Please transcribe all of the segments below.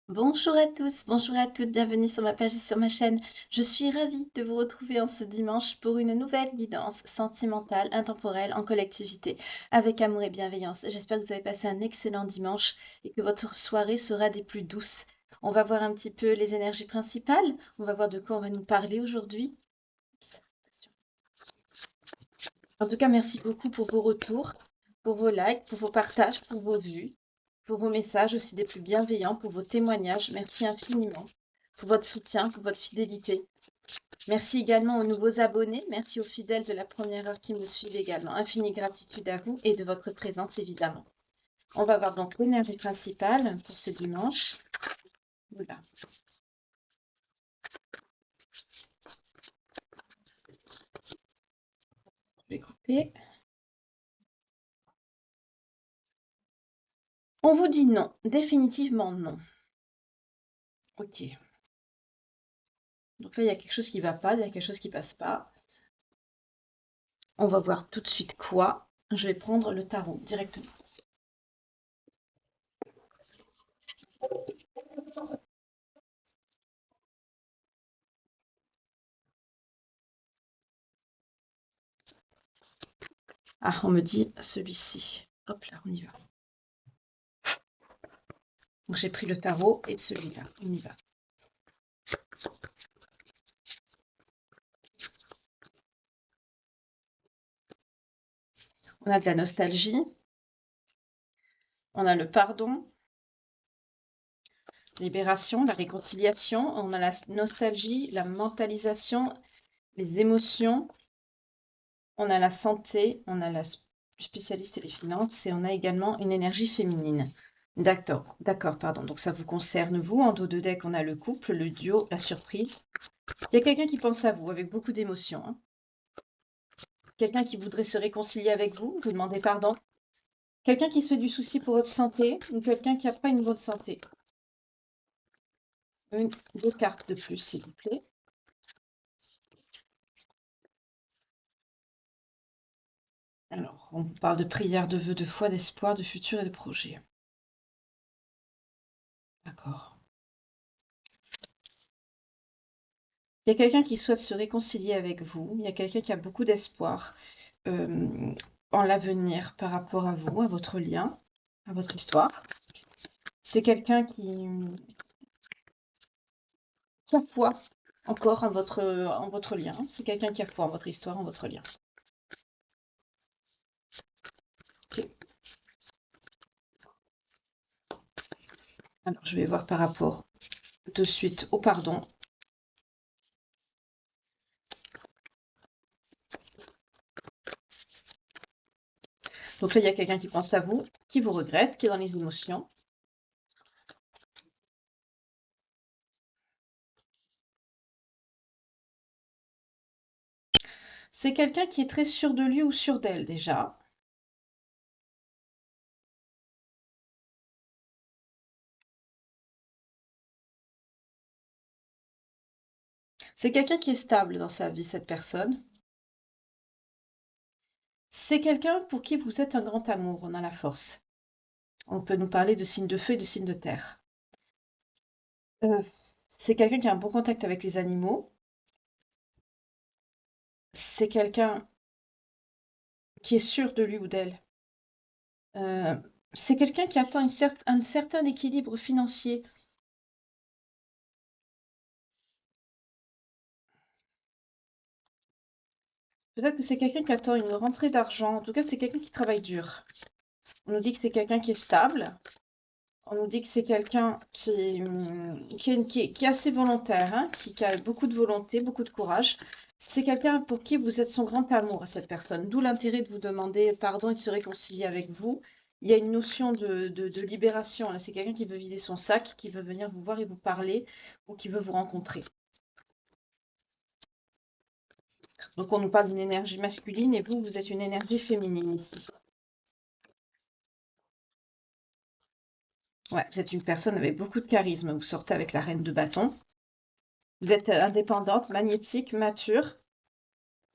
Bonjour à tous, bonjour à toutes, bienvenue sur ma page et sur ma chaîne. Je suis ravie de vous retrouver en ce dimanche pour une nouvelle guidance sentimentale, intemporelle, en collectivité, avec amour et bienveillance. J'espère que vous avez passé un excellent dimanche et que votre soirée sera des plus douces. On va voir un petit peu les énergies principales, on va voir de quoi on va nous parler aujourd'hui. Oups, attention. En tout cas, merci beaucoup pour vos retours, pour vos likes, pour vos partages, pour vos vues, pour vos messages aussi des plus bienveillants, pour vos témoignages. Merci infiniment pour votre soutien, pour votre fidélité. Merci également aux nouveaux abonnés. Merci aux fidèles de la première heure qui me suivent également. Infinie gratitude à vous et de votre présence, évidemment. On va voir donc l'énergie principale pour ce dimanche. Voilà. Je vais couper. On vous dit non, définitivement non. Ok. Donc là, il y a quelque chose qui ne va pas, il y a quelque chose qui ne passe pas. On va voir tout de suite quoi. Je vais prendre le tarot directement. Ah, on me dit celui-ci. Hop là, on y va. Donc j'ai pris le tarot et celui-là. On y va. On a de la nostalgie. On a le pardon. Libération, la réconciliation. On a la nostalgie, la mentalisation, les émotions. On a la santé. On a la spécialiste et les finances. Et on a également une énergie féminine. D'accord, pardon. Donc ça vous concerne vous. En dos de deck, on a le couple, le duo, la surprise. Il y a quelqu'un qui pense à vous avec beaucoup d'émotions, hein. Quelqu'un qui voudrait se réconcilier avec vous, vous demandez pardon. Quelqu'un qui se fait du souci pour votre santé ou quelqu'un qui n'a pas une bonne santé. Deux cartes de plus, s'il vous plaît. Alors, on parle de prière, de vœux, de foi, d'espoir, de futur et de projet. D'accord. Il y a quelqu'un qui souhaite se réconcilier avec vous. Il y a quelqu'un qui a beaucoup d'espoir en l'avenir par rapport à vous, à votre lien, à votre histoire. C'est quelqu'un qui a foi encore en votre lien. C'est quelqu'un qui a foi en votre histoire, en votre lien. Ok. Alors, je vais voir par rapport de suite au pardon. Donc là, il y a quelqu'un qui pense à vous, qui vous regrette, qui est dans les émotions. C'est quelqu'un qui est très sûr de lui ou sûr d'elle déjà. C'est quelqu'un qui est stable dans sa vie, cette personne. C'est quelqu'un pour qui vous êtes un grand amour, on a la force. On peut nous parler de signes de feu et de signes de terre. C'est quelqu'un qui a un bon contact avec les animaux. C'est quelqu'un qui est sûr de lui ou d'elle. Euh, c'est quelqu'un qui attend un certain équilibre financier. Peut-être que c'est quelqu'un qui attend une rentrée d'argent. En tout cas, c'est quelqu'un qui travaille dur. On nous dit que c'est quelqu'un qui est stable. On nous dit que c'est quelqu'un qui est assez volontaire, hein, qui a beaucoup de volonté, beaucoup de courage. C'est quelqu'un pour qui vous êtes son grand amour à cette personne. D'où l'intérêt de vous demander pardon et de se réconcilier avec vous. Il y a une notion de libération. Là, c'est quelqu'un qui veut vider son sac, qui veut venir vous voir et vous parler, ou qui veut vous rencontrer. Donc, on nous parle d'une énergie masculine et vous, vous êtes une énergie féminine ici. Ouais, vous êtes une personne avec beaucoup de charisme. Vous sortez avec la reine de bâton. Vous êtes indépendante, magnétique, mature.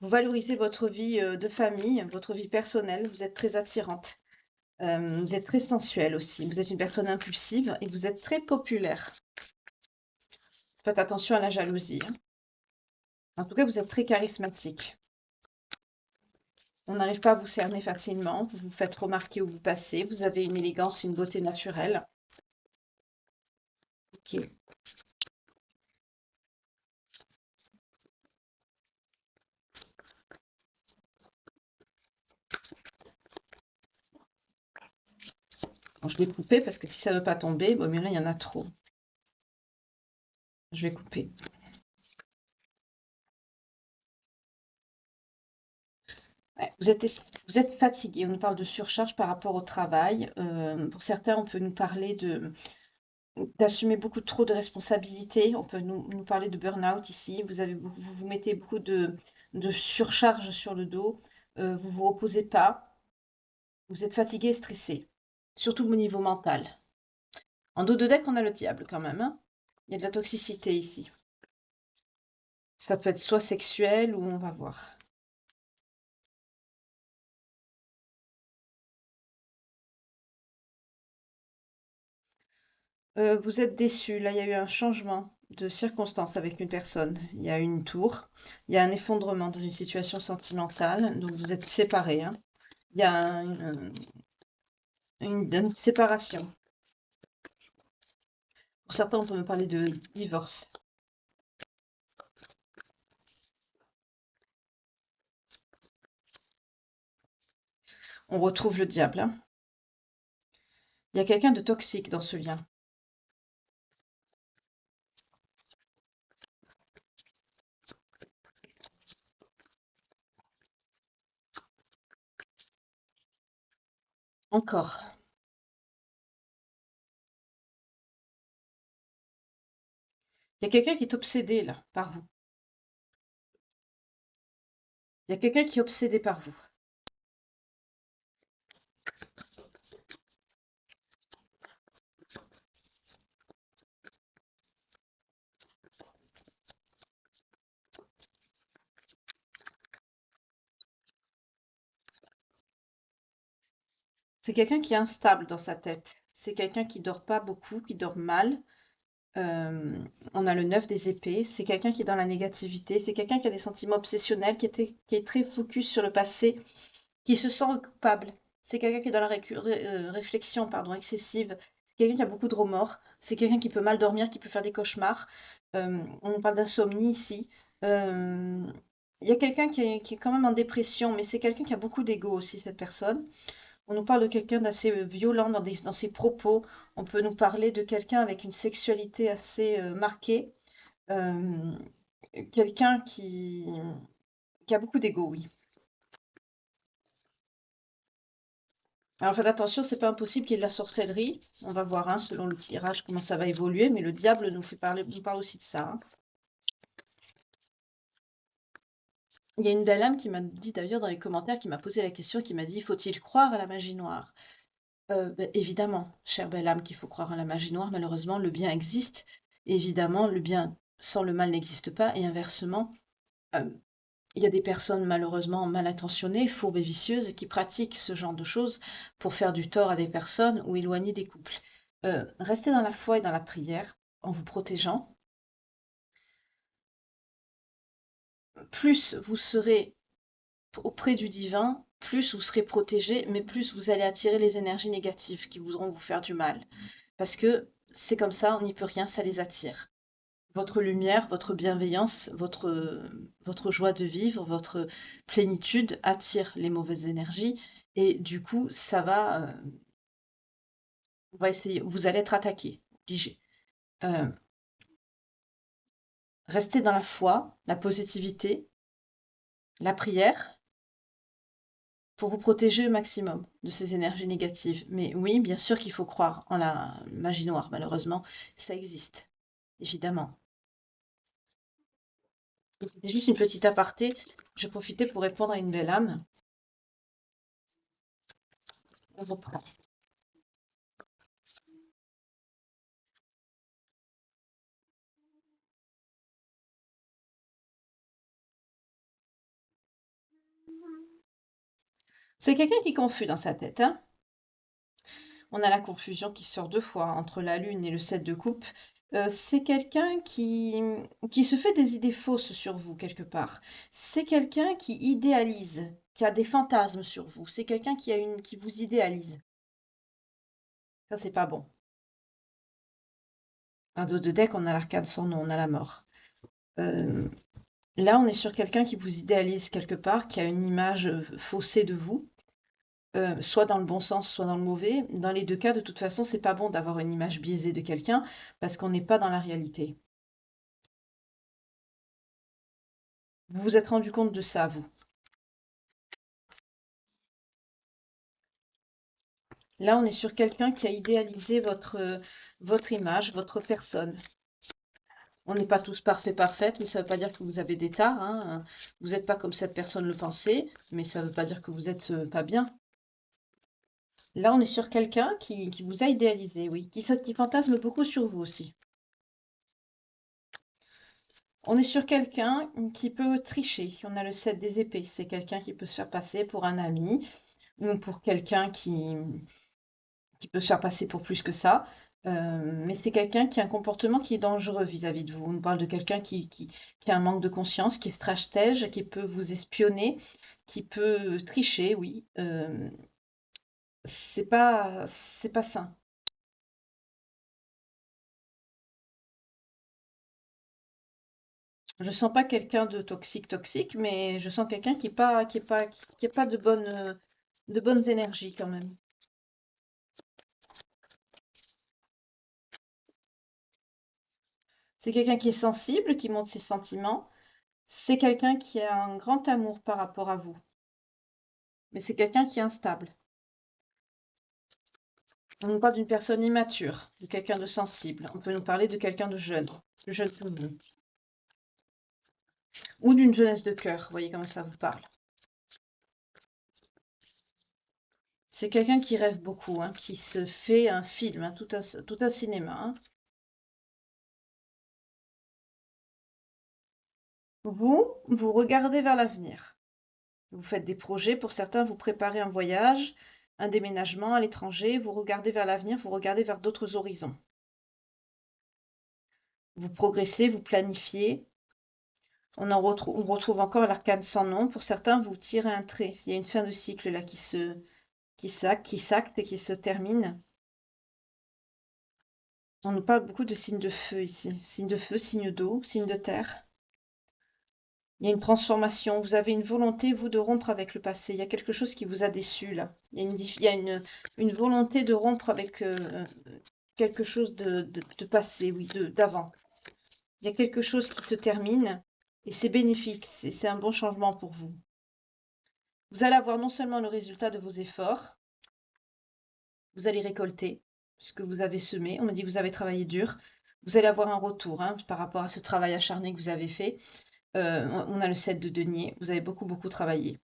Vous valorisez votre vie de famille, votre vie personnelle. Vous êtes très attirante. Vous êtes très sensuel aussi. Vous êtes une personne impulsive et vous êtes très populaire. Faites attention à la jalousie, hein. En tout cas, vous êtes très charismatique. On n'arrive pas à vous cerner facilement. Vous vous faites remarquer où vous passez. Vous avez une élégance, une beauté naturelle. Ok. Bon, je vais couper parce que si ça ne veut pas tomber, bon, mais là, il y en a trop. Je vais couper. Ouais, vous êtes fatigué. On nous parle de surcharge par rapport au travail. Pour certains, on peut nous parler d'assumer beaucoup trop de responsabilités. On peut nous parler de burn-out ici. Vous vous mettez beaucoup de surcharge sur le dos. Vous vous reposez pas. Vous êtes fatigué et stressé. Surtout au niveau mental. En dos de deck, on a le diable quand même, hein. Il y a de la toxicité ici. Ça peut être soit sexuel ou on va voir. Vous êtes déçu. Là, il y a eu un changement de circonstance avec une personne. Il y a une tour. Il y a un effondrement dans une situation sentimentale. Donc, vous êtes séparés, hein. Il y a une séparation. Pour certains, on peut me parler de divorce. On retrouve le diable, hein. Il y a quelqu'un de toxique dans ce lien. Encore. Il y a quelqu'un qui est obsédé, là, par vous. Il y a quelqu'un qui est obsédé par vous. C'est quelqu'un qui est instable dans sa tête. C'est quelqu'un qui dort pas beaucoup, qui dort mal. Euh, on a le 9 des épées. C'est quelqu'un qui est dans la négativité. C'est quelqu'un qui a des sentiments obsessionnels, qui est très focus sur le passé, qui se sent coupable. C'est quelqu'un qui est dans la réflexion, pardon, excessive. C'est quelqu'un qui a beaucoup de remords. C'est quelqu'un qui peut mal dormir, qui peut faire des cauchemars. On nous parle d'insomnie ici. Euh, Il y a quelqu'un qui est quand même en dépression, mais c'est quelqu'un qui a beaucoup d'ego aussi, cette personne. On nous parle de quelqu'un d'assez violent dans ses propos. On peut nous parler de quelqu'un avec une sexualité assez marquée. Euh, Quelqu'un qui a beaucoup d'ego, oui. Alors faites attention, c'est pas impossible qu'il y ait de la sorcellerie. On va voir, hein, selon le tirage, comment ça va évoluer, mais le diable nous parle aussi de ça, hein. Il y a une belle âme qui m'a dit d'ailleurs dans les commentaires, qui m'a posé la question, qui m'a dit, faut-il croire à la magie noire? Ben, évidemment, chère belle âme, qu'il faut croire à la magie noire. Malheureusement, le bien existe. Évidemment, le bien sans le mal n'existe pas. Et inversement, euh, il y a des personnes malheureusement mal intentionnées, fourbes et vicieuses, qui pratiquent ce genre de choses pour faire du tort à des personnes ou éloigner des couples. Restez dans la foi et dans la prière en vous protégeant. Plus vous serez auprès du divin, plus vous serez protégé, mais plus vous allez attirer les énergies négatives qui voudront vous faire du mal. Parce que c'est comme ça, on n'y peut rien, ça les attire. Votre lumière, votre bienveillance, votre joie de vivre, votre plénitude attire les mauvaises énergies et du coup, on va essayer, vous allez être attaqué, obligé. Euh, Restez dans la foi, la positivité, la prière pour vous protéger au maximum de ces énergies négatives. Mais oui, bien sûr qu'il faut croire en la magie noire, malheureusement, ça existe, évidemment. Donc, c'était juste une petite aparté. Je profitais pour répondre à une belle âme. On reprend. C'est quelqu'un qui est confus dans sa tête, hein. On a la confusion qui sort deux fois entre la lune et le 7 de coupe. C'est quelqu'un qui se fait des idées fausses sur vous quelque part. C'est quelqu'un qui idéalise, qui a des fantasmes sur vous. C'est quelqu'un qui vous idéalise. Ça, c'est pas bon. Un dos de deck, on a l'arcane sans nom, on a la mort. Euh, Là, on est sur quelqu'un qui vous idéalise quelque part, qui a une image faussée de vous, soit dans le bon sens, soit dans le mauvais. Dans les deux cas, de toute façon, c'est pas bon d'avoir une image biaisée de quelqu'un parce qu'on n'est pas dans la réalité. Vous vous êtes rendu compte de ça, vous. Là, on est sur quelqu'un qui a idéalisé votre image, votre personne. On n'est pas tous parfaits, parfaites, mais ça ne veut pas dire que vous avez des tares, hein. Vous n'êtes pas comme cette personne le pensait, mais ça ne veut pas dire que vous êtes pas bien. Là, on est sur quelqu'un qui vous a idéalisé, oui, qui fantasme beaucoup sur vous aussi. On est sur quelqu'un qui peut tricher. On a le 7 des épées. C'est quelqu'un qui peut se faire passer pour un ami ou pour quelqu'un qui peut se faire passer pour plus que ça. Mais c'est quelqu'un qui a un comportement qui est dangereux vis-à-vis de vous. On parle de quelqu'un qui a un manque de conscience, qui est stratège, qui peut vous espionner, qui peut tricher, oui. C'est pas sain. Je sens pas quelqu'un de toxique, mais je sens quelqu'un qui est pas de bonnes énergies quand même. C'est quelqu'un qui est sensible, qui montre ses sentiments. C'est quelqu'un qui a un grand amour par rapport à vous. Mais c'est quelqu'un qui est instable. On nous parle d'une personne immature, de quelqu'un de sensible. On peut nous parler de quelqu'un de jeune, plus jeune que vous. Ou d'une jeunesse de cœur, vous voyez comment ça vous parle. C'est quelqu'un qui rêve beaucoup, hein, qui se fait un film, hein, tout un cinéma, hein. Vous regardez vers l'avenir. Vous faites des projets, pour certains, vous préparez un voyage, un déménagement à l'étranger, vous regardez vers l'avenir, vous regardez vers d'autres horizons. Vous progressez, vous planifiez. On retrouve encore l'arcane sans nom. Pour certains, vous tirez un trait. Il y a une fin de cycle là qui s'acte et qui se termine. On nous parle beaucoup de signes de feu ici. Signes de feu, signes d'eau, signes de terre. Il y a une transformation. Vous avez une volonté, vous, de rompre avec le passé. Il y a quelque chose qui vous a déçu là. Il y a une volonté de rompre avec quelque chose de passé, oui, d'avant. Il y a quelque chose qui se termine et c'est bénéfique. C'est un bon changement pour vous. Vous allez avoir non seulement le résultat de vos efforts, vous allez récolter ce que vous avez semé. On me dit que vous avez travaillé dur. Vous allez avoir un retour hein, par rapport à ce travail acharné que vous avez fait. On a le 7 de denier. Vous avez beaucoup, beaucoup travaillé.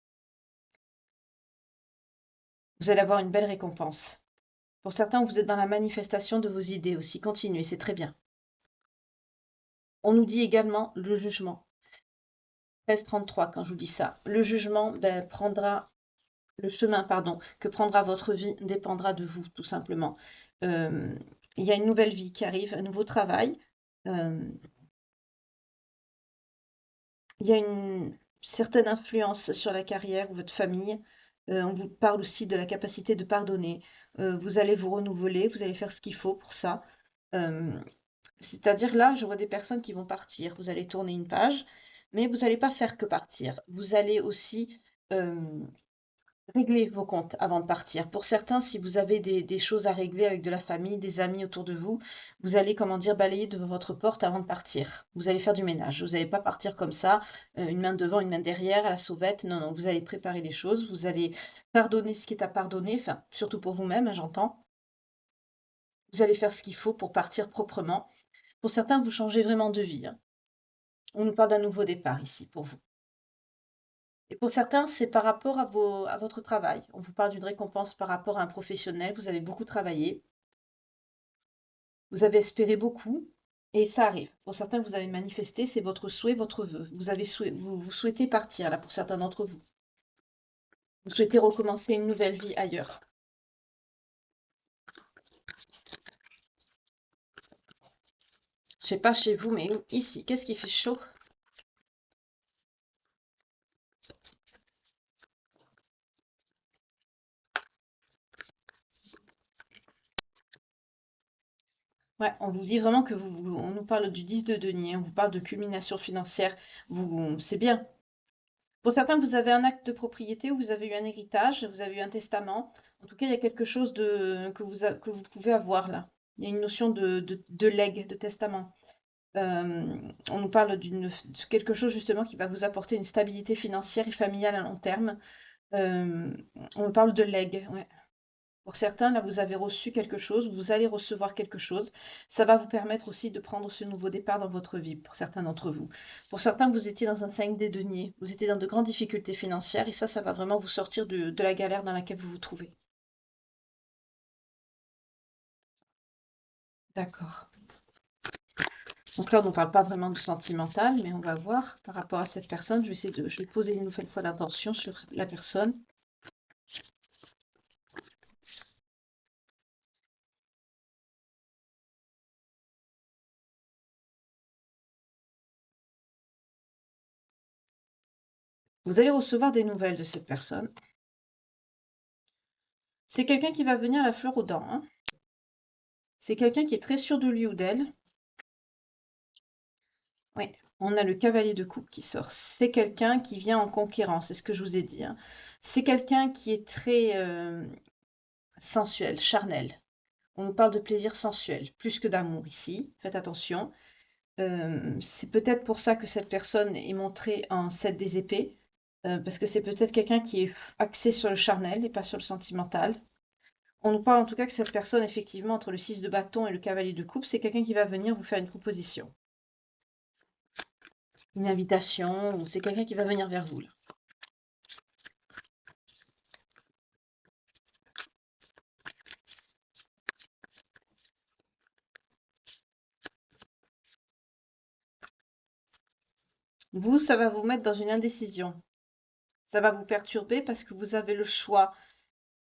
Vous allez avoir une belle récompense. Pour certains, vous êtes dans la manifestation de vos idées aussi. Continuez, c'est très bien. On nous dit également le jugement. 1333 quand je vous dis ça. Le jugement le chemin, pardon, que prendra votre vie dépendra de vous, tout simplement. Euh, il y a une nouvelle vie qui arrive, un nouveau travail. Euh, il y a une certaine influence sur la carrière ou votre famille. On vous parle aussi de la capacité de pardonner. Vous allez vous renouveler, vous allez faire ce qu'il faut pour ça. Euh, C'est-à-dire là, je vois des personnes qui vont partir. Vous allez tourner une page, mais vous n'allez pas faire que partir. Vous allez aussi euh, régler vos comptes avant de partir. Pour certains, si vous avez des choses à régler avec de la famille, des amis autour de vous, vous allez, comment dire, balayer devant votre porte avant de partir. Vous allez faire du ménage. Vous n'allez pas partir comme ça, une main devant, une main derrière, à la sauvette. Non, non, vous allez préparer les choses. Vous allez pardonner ce qui est à pardonner, enfin, surtout pour vous-même, hein, j'entends. Vous allez faire ce qu'il faut pour partir proprement. Pour certains, vous changez vraiment de vie, hein. On nous parle d'un nouveau départ ici pour vous. Et pour certains, c'est par rapport à votre travail. On vous parle d'une récompense par rapport à un professionnel. Vous avez beaucoup travaillé, vous avez espéré beaucoup, et ça arrive. Pour certains, vous avez manifesté, c'est votre souhait, votre vœu. Vous souhaitez partir, là, pour certains d'entre vous. Vous souhaitez recommencer une nouvelle vie ailleurs. Je sais pas chez vous, mais ici, qu'est-ce qui fait chaud? Ouais, on vous dit vraiment que on nous parle du 10 de denier, on vous parle de culmination financière. C'est bien. Pour certains, vous avez un acte de propriété ou vous avez eu un héritage, vous avez eu un testament. En tout cas, il y a quelque chose que vous pouvez avoir là. Il y a une notion de legs, de testament. On nous parle de quelque chose justement qui va vous apporter une stabilité financière et familiale à long terme. Euh, on nous parle de legs, ouais. Pour certains, là, vous avez reçu quelque chose, vous allez recevoir quelque chose. Ça va vous permettre aussi de prendre ce nouveau départ dans votre vie, pour certains d'entre vous. Pour certains, vous étiez dans un 5 des deniers, vous étiez dans de grandes difficultés financières, et ça va vraiment vous sortir de la galère dans laquelle vous vous trouvez. D'accord. Donc là, on ne parle pas vraiment de sentimental, mais on va voir par rapport à cette personne. Je vais poser une nouvelle fois l'intention sur la personne. Vous allez recevoir des nouvelles de cette personne. C'est quelqu'un qui va venir la fleur aux dents, hein. C'est quelqu'un qui est très sûr de lui ou d'elle. Oui, on a le cavalier de coupe qui sort. C'est quelqu'un qui vient en conquérant, c'est ce que je vous ai dit, hein. C'est quelqu'un qui est très sensuel, charnel. On nous parle de plaisir sensuel, plus que d'amour ici. Faites attention. C'est peut-être pour ça que cette personne est montrée en 7 des épées, parce que c'est peut-être quelqu'un qui est axé sur le charnel et pas sur le sentimental. On nous parle en tout cas que cette personne, effectivement, entre le 6 de bâton et le cavalier de coupe, c'est quelqu'un qui va venir vous faire une proposition, une invitation, ou c'est quelqu'un qui va venir vers vous, là. Vous, ça va vous mettre dans une indécision. Ça va vous perturber parce que vous avez le choix.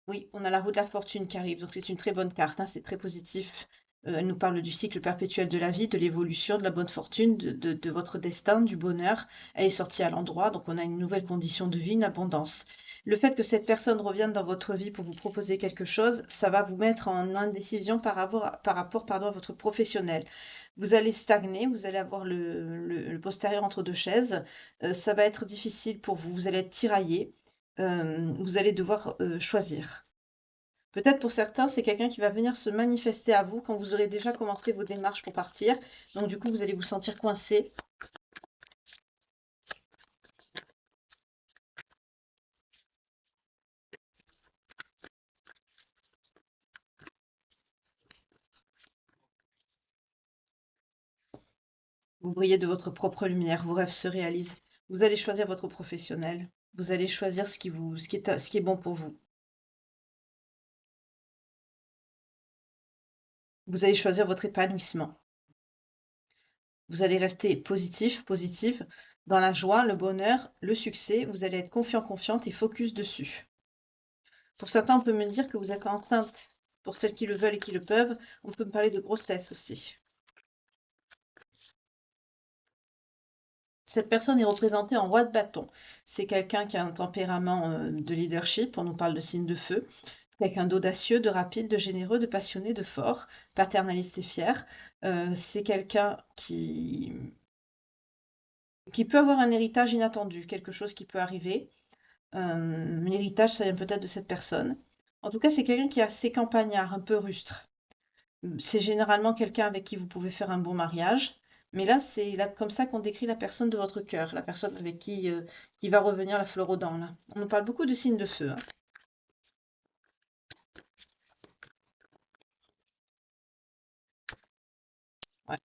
Oui, on a la roue de la fortune qui arrive, donc c'est une très bonne carte, hein, c'est très positif. Elle nous parle du cycle perpétuel de la vie, de l'évolution, de la bonne fortune, de votre destin, du bonheur. Elle est sortie à l'endroit, donc on a une nouvelle condition de vie, une abondance. Le fait que cette personne revienne dans votre vie pour vous proposer quelque chose, ça va vous mettre en indécision par rapport, pardon, à votre professionnel. Vous allez stagner, vous allez avoir le postérieur entre deux chaises. Ça va être difficile pour vous, vous allez être tiraillé. Vous allez devoir choisir. Peut-être pour certains, c'est quelqu'un qui va venir se manifester à vous quand vous aurez déjà commencé vos démarches pour partir. Donc du coup, vous allez vous sentir coincé. Vous brillez de votre propre lumière, vos rêves se réalisent. Vous allez choisir votre professionnel. Vous allez choisir ce qui est bon pour vous. Vous allez choisir votre épanouissement. Vous allez rester positif, positive, dans la joie, le bonheur, le succès. Vous allez être confiant, confiante et focus dessus. Pour certains, on peut me dire que vous êtes enceinte. Pour celles qui le veulent et qui le peuvent, on peut me parler de grossesse aussi. Cette personne est représentée en roi de bâton. C'est quelqu'un qui a un tempérament de leadership, on nous parle de signe de feu. Quelqu'un d'audacieux, de rapide, de généreux, de passionné, de fort, paternaliste et fier. C'est quelqu'un qui peut avoir un héritage inattendu, quelque chose qui peut arriver. L'héritage, ça vient peut-être de cette personne. En tout cas, c'est quelqu'un qui est assez campagnard, un peu rustre. C'est généralement quelqu'un avec qui vous pouvez faire un bon mariage. Mais là, c'est comme ça qu'on décrit la personne de votre cœur, la personne avec qui va revenir la fleur aux dents, là. On nous parle beaucoup de signes de feu, hein. Ouais.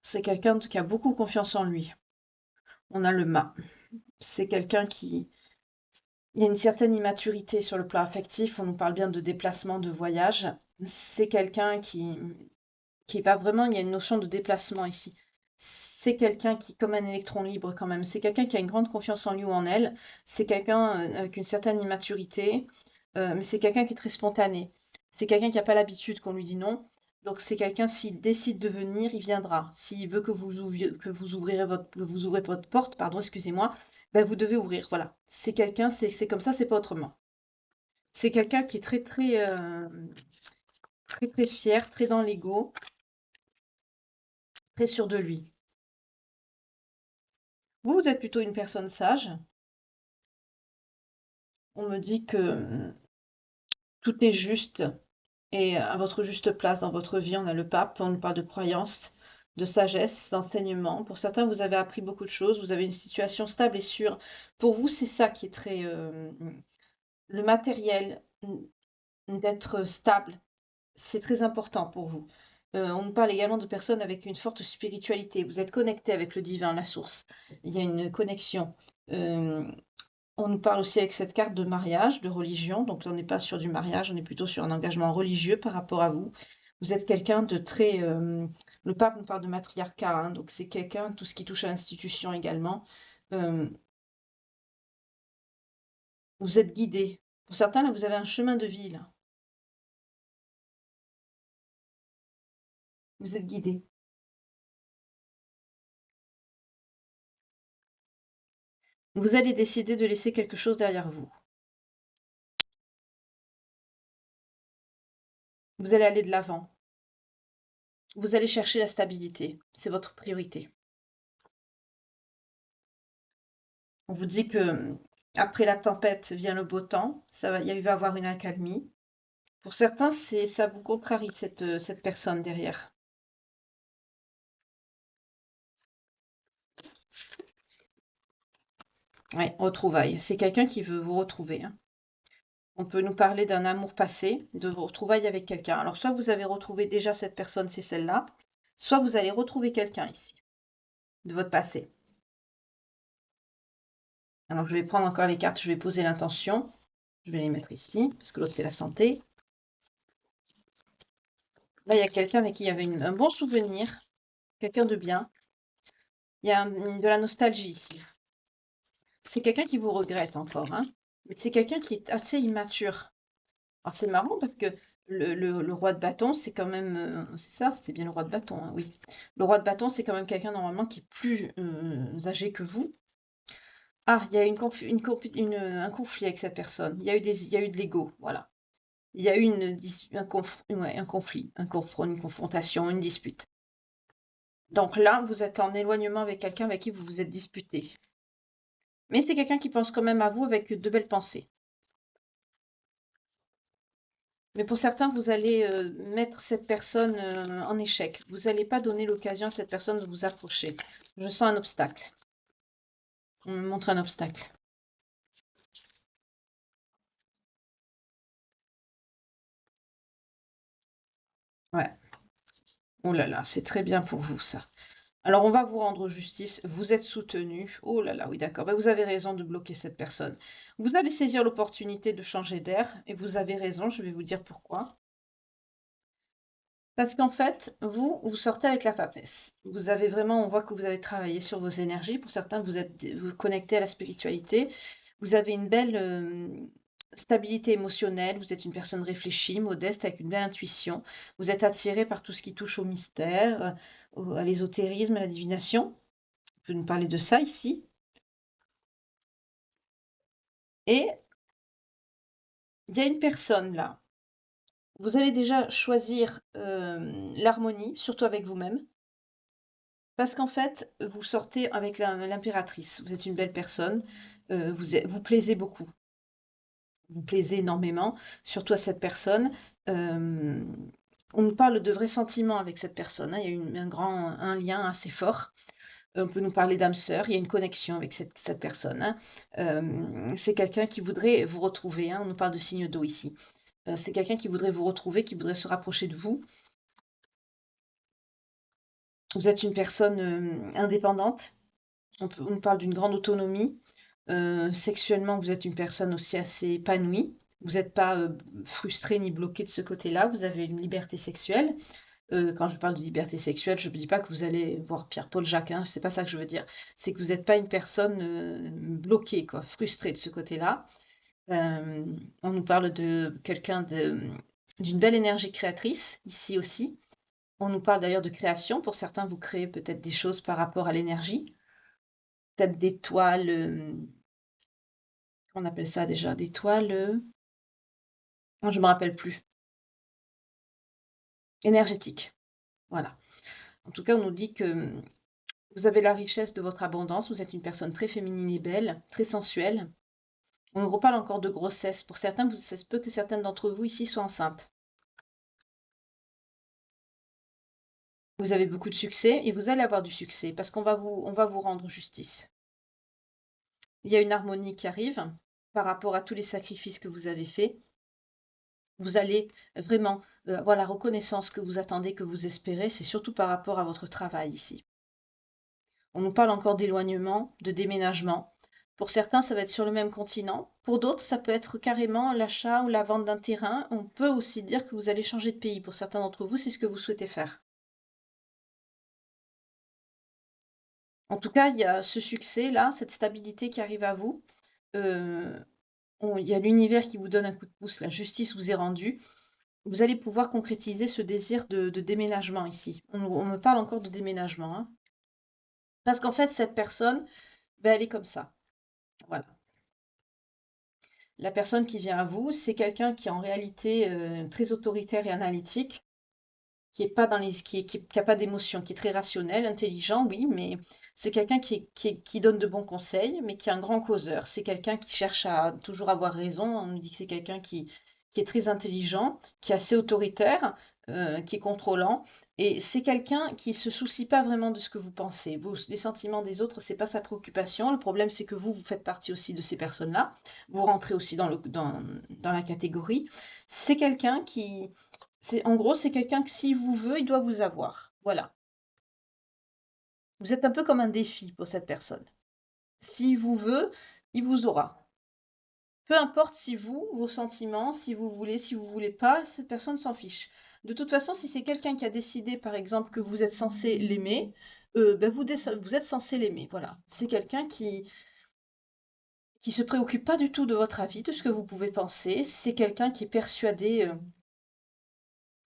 C'est quelqu'un qui a beaucoup confiance en lui. On a le mât. C'est quelqu'un qui... Il y a une certaine immaturité sur le plan affectif. On nous parle bien de déplacement, de voyage. C'est quelqu'un qui va vraiment... Il y a une notion de déplacement ici. c'est quelqu'un qui, comme un électron libre quand même, c'est quelqu'un qui a une grande confiance en lui ou en elle, c'est quelqu'un avec une certaine immaturité, mais c'est quelqu'un qui est très spontané. C'est quelqu'un qui n'a pas l'habitude qu'on lui dit non. Donc c'est quelqu'un, s'il décide de venir, il viendra. S'il veut que que vous ouvrez votre porte, pardon, excusez-moi, ben vous devez ouvrir. Voilà. C'est quelqu'un, c'est comme ça, c'est pas autrement. C'est quelqu'un qui est très très fier, très dans l'ego, très sûr de lui. Vous êtes plutôt une personne sage. On me dit que tout est juste et à votre juste place dans votre vie. On a le pape, on nous parle de croyance, de sagesse, d'enseignement. Pour certains, vous avez appris beaucoup de choses, vous avez une situation stable et sûre. Pour vous, c'est ça qui est très... le matériel, d'être stable, c'est très important pour vous. On nous parle également de personnes avec une forte spiritualité. Vous êtes connecté avec le divin, la source. Il y a une connexion. Euh, On nous parle aussi avec cette carte de mariage, de religion. Donc là, on n'est pas sur du mariage, on est plutôt sur un engagement religieux par rapport à vous. Vous êtes quelqu'un de très... le pape nous parle de matriarcat, hein, donc c'est quelqu'un, tout ce qui touche à l'institution également. Euh, vous êtes guidé. Pour certains, là, vous avez un chemin de vie, là. Vous êtes guidé. Vous allez décider de laisser quelque chose derrière vous. Vous allez aller de l'avant. Vous allez chercher la stabilité. C'est votre priorité. On vous dit que après la tempête vient le beau temps. Il va y avoir une accalmie. Pour certains, ça vous contrarie cette personne derrière. Ouais, retrouvailles. C'est quelqu'un qui veut vous retrouver, hein. On peut nous parler d'un amour passé, de retrouvailles avec quelqu'un. Alors, soit vous avez retrouvé déjà cette personne, c'est celle-là, soit vous allez retrouver quelqu'un ici, de votre passé. Alors, je vais prendre encore les cartes, je vais poser l'intention. Je vais les mettre ici, parce que l'autre, c'est la santé. Là, il y a quelqu'un avec qui il y avait un bon souvenir, quelqu'un de bien. Il y a de la nostalgie ici. C'est quelqu'un qui vous regrette encore, hein. Mais c'est quelqu'un qui est assez immature. Alors c'est marrant parce que le roi de bâton, c'est quand même... c'est ça, c'était bien le roi de bâton, hein, oui. Le roi de bâton, c'est quand même quelqu'un normalement qui est plus âgé que vous. Ah, il y a eu un conflit avec cette personne. Il y a eu de l'ego, voilà. Il y a eu un conflit, une confrontation, une dispute. Donc là, vous êtes en éloignement avec quelqu'un avec qui vous vous êtes disputé. Mais c'est quelqu'un qui pense quand même à vous avec de belles pensées. Mais pour certains, vous allez mettre cette personne en échec. Vous n'allez pas donner l'occasion à cette personne de vous approcher. Je sens un obstacle. On me montre un obstacle. Ouais. Oh là là, c'est très bien pour vous, ça. Alors, on va vous rendre justice. Vous êtes soutenu. Oh là là, oui, d'accord. Ben, vous avez raison de bloquer cette personne. Vous allez saisir l'opportunité de changer d'air. Et vous avez raison, je vais vous dire pourquoi. Parce qu'en fait, vous sortez avec la papesse. Vous avez vraiment, on voit que vous avez travaillé sur vos énergies. Pour certains, vous connectez à la spiritualité. Vous avez une belle stabilité émotionnelle. Vous êtes une personne réfléchie, modeste, avec une belle intuition. Vous êtes attiré par tout ce qui touche au mystère, à l'ésotérisme, à la divination. On peut nous parler de ça ici. Et il y a une personne là. Vous allez déjà choisir l'harmonie, surtout avec vous-même. Parce qu'en fait, vous sortez avec l'impératrice. Vous êtes une belle personne. Vous plaisez beaucoup. Vous plaisez énormément, surtout à cette personne. Euh, on nous parle de vrais sentiments avec cette personne, hein. Il y a un lien assez fort. On peut nous parler d'âme sœur. Il y a une connexion avec cette personne, hein. C'est quelqu'un qui voudrait vous retrouver, hein. On nous parle de signe d'eau ici. C'est quelqu'un qui voudrait vous retrouver, qui voudrait se rapprocher de vous. Vous êtes une personne indépendante. On nous parle d'une grande autonomie. Sexuellement, vous êtes une personne aussi assez épanouie. Vous n'êtes pas frustré ni bloqué de ce côté-là. Vous avez une liberté sexuelle. Quand je parle de liberté sexuelle, je ne dis pas que vous allez voir Pierre-Paul Jacques, hein, c'est pas ça que je veux dire. C'est que vous n'êtes pas une personne, bloquée quoi, frustrée de ce côté-là. On nous parle de quelqu'un d'une belle énergie créatrice, ici aussi. On nous parle d'ailleurs de création. Pour certains, vous créez peut-être des choses par rapport à l'énergie. Peut-être des toiles, on appelle ça déjà? Des toiles, oh, je me rappelle plus. Énergétiques, voilà. En tout cas, on nous dit que, vous avez la richesse de votre abondance, vous êtes une personne très féminine et belle, très sensuelle. On nous reparle encore de grossesse. Pour certains, ça se peut que certaines d'entre vous ici soient enceintes. Vous avez beaucoup de succès et vous allez avoir du succès parce on va vous rendre justice. Il y a une harmonie qui arrive par rapport à tous les sacrifices que vous avez faits. Vous allez vraiment avoir la reconnaissance que vous attendez, que vous espérez. C'est surtout par rapport à votre travail ici. On nous parle encore d'éloignement, de déménagement. Pour certains, ça va être sur le même continent. Pour d'autres, ça peut être carrément l'achat ou la vente d'un terrain. On peut aussi dire que vous allez changer de pays. Pour certains d'entre vous, c'est ce que vous souhaitez faire. En tout cas, il y a ce succès-là, cette stabilité qui arrive à vous. Euh, il y a l'univers qui vous donne un coup de pouce, la justice vous est rendue. Vous allez pouvoir concrétiser ce désir de déménagement ici. On me parle encore de déménagement, hein. Parce qu'en fait, cette personne, ben, elle est comme ça. Voilà. La personne qui vient à vous, c'est quelqu'un qui est en réalité très autoritaire et analytique, qui est pas dans les, qui a pas d'émotion, qui est très rationnel, intelligent, oui, mais c'est quelqu'un qui donne de bons conseils, mais qui est un grand causeur. C'est quelqu'un qui cherche à toujours avoir raison. On nous dit que c'est quelqu'un qui est très intelligent, qui est assez autoritaire, qui est contrôlant. Et c'est quelqu'un qui se soucie pas vraiment de ce que vous pensez. Vous, les sentiments des autres, c'est pas sa préoccupation. Le problème, c'est que vous faites partie aussi de ces personnes-là. Vous rentrez aussi dans la catégorie. C'est quelqu'un qui, en gros, c'est quelqu'un que s'il vous veut, il doit vous avoir. Voilà. Vous êtes un peu comme un défi pour cette personne. S'il vous veut, il vous aura. Peu importe si vous, vos sentiments, si vous voulez pas, cette personne s'en fiche. De toute façon, si c'est quelqu'un qui a décidé, par exemple, que vous êtes censé l'aimer, ben vous êtes censé l'aimer. Voilà. C'est quelqu'un qui se préoccupe pas du tout de votre avis, de ce que vous pouvez penser. C'est quelqu'un qui est persuadé,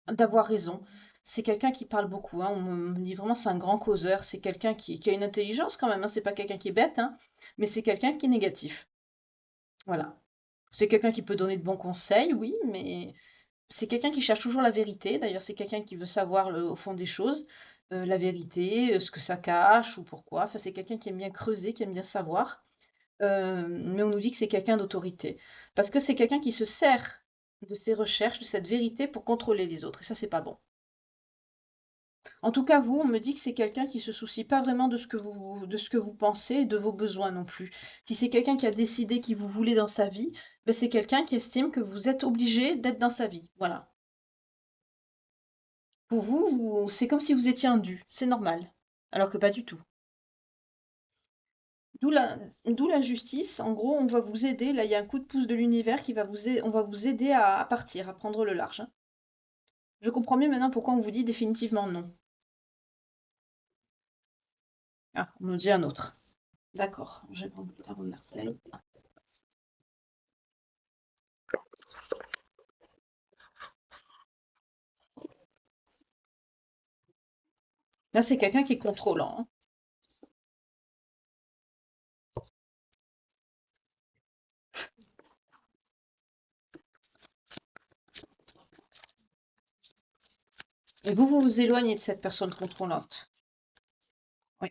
d'avoir raison. C'est quelqu'un qui parle beaucoup, hein. On me dit vraiment c'est un grand causeur. C'est quelqu'un qui a une intelligence quand même, hein. C'est pas quelqu'un qui est bête, hein, mais c'est quelqu'un qui est négatif. Voilà. C'est quelqu'un qui peut donner de bons conseils, oui, mais c'est quelqu'un qui cherche toujours la vérité. D'ailleurs, c'est quelqu'un qui veut savoir au fond des choses, la vérité, ce que ça cache ou pourquoi. Enfin, c'est quelqu'un qui aime bien creuser, qui aime bien savoir. Mais on nous dit que c'est quelqu'un d'autorité. Parce que c'est quelqu'un qui se sert de ses recherches, de cette vérité pour contrôler les autres. Et ça, c'est pas bon. En tout cas, vous, on me dit que c'est quelqu'un qui se soucie pas vraiment de ce que vous pensez et de vos besoins non plus. Si c'est quelqu'un qui a décidé qui vous voulait dans sa vie, ben c'est quelqu'un qui estime que vous êtes obligé d'être dans sa vie. Voilà. Pour vous, c'est comme si vous étiez un dû. C'est normal. Alors que pas du tout. D'où la, d'où la justice. En gros, on va vous aider. Là, il y a un coup de pouce de l'univers qui va on va vous aider à partir, à prendre le large, hein. Je comprends mieux maintenant pourquoi on vous dit définitivement non. Ah, on me dit un autre. D'accord. Je vais prendre le tarot de Marseille. Là, c'est quelqu'un qui est contrôlant, hein. Et vous vous éloignez de cette personne contrôlante. Oui.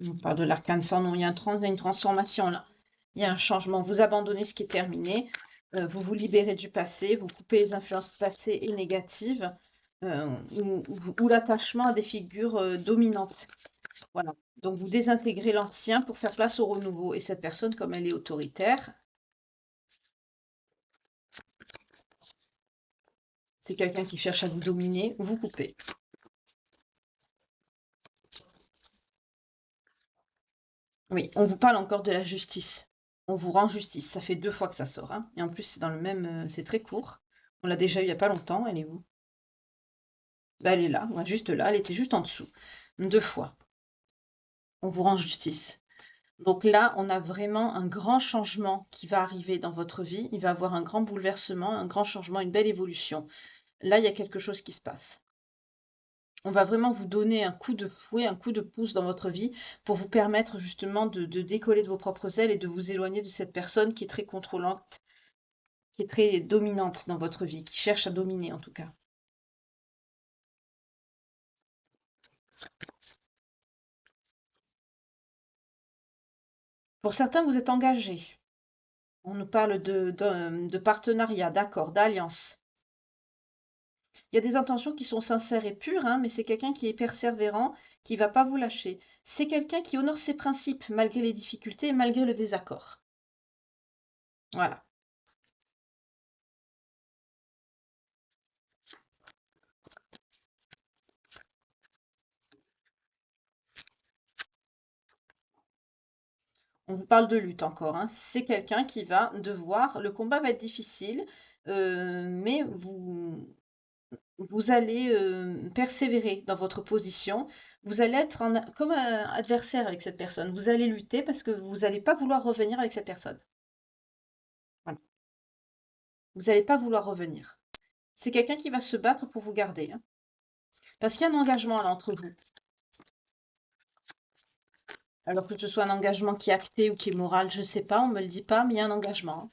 On parle de l'arcane sans nom. Il y a il y a une transformation là. Il y a un changement. Vous abandonnez ce qui est terminé. Vous vous libérez du passé. Vous coupez les influences passées et négatives. Ou l'attachement à des figures dominantes. Voilà. Donc vous désintégrez l'ancien pour faire place au renouveau. Et cette personne, comme elle est autoritaire, c'est quelqu'un qui cherche à vous dominer, vous coupez. Oui, on vous parle encore de la justice. On vous rend justice. Ça fait 2 fois que ça sort, hein. Et en plus, c'est dans le même, c'est très court. On l'a déjà eu il y a pas longtemps. Elle est où? Bah, elle est là, ouais, juste là, elle était juste en dessous. Deux fois. On vous rend justice. Donc là, on a vraiment un grand changement qui va arriver dans votre vie. Il va y avoir un grand bouleversement, un grand changement, une belle évolution. Là, il y a quelque chose qui se passe. On va vraiment vous donner un coup de fouet, un coup de pouce dans votre vie pour vous permettre justement de décoller de vos propres ailes et de vous éloigner de cette personne qui est très contrôlante, qui est très dominante dans votre vie, qui cherche à dominer en tout cas. Pour certains, vous êtes engagés. On nous parle de partenariat, d'accord, d'alliance. Il y a des intentions qui sont sincères et pures, hein, mais c'est quelqu'un qui est persévérant, qui va pas vous lâcher. C'est quelqu'un qui honore ses principes malgré les difficultés et malgré le désaccord. Voilà. On vous parle de lutte encore, hein. C'est quelqu'un qui va devoir, le combat va être difficile, mais vous allez persévérer dans votre position. Vous allez être comme un adversaire avec cette personne. Vous allez lutter parce que vous n'allez pas vouloir revenir avec cette personne. Voilà. Vous n'allez pas vouloir revenir. C'est quelqu'un qui va se battre pour vous garder, hein. Parce qu'il y a un engagement là entre vous. Alors que ce soit un engagement qui est acté ou qui est moral, je ne sais pas, on me le dit pas, mais il y a un engagement, hein.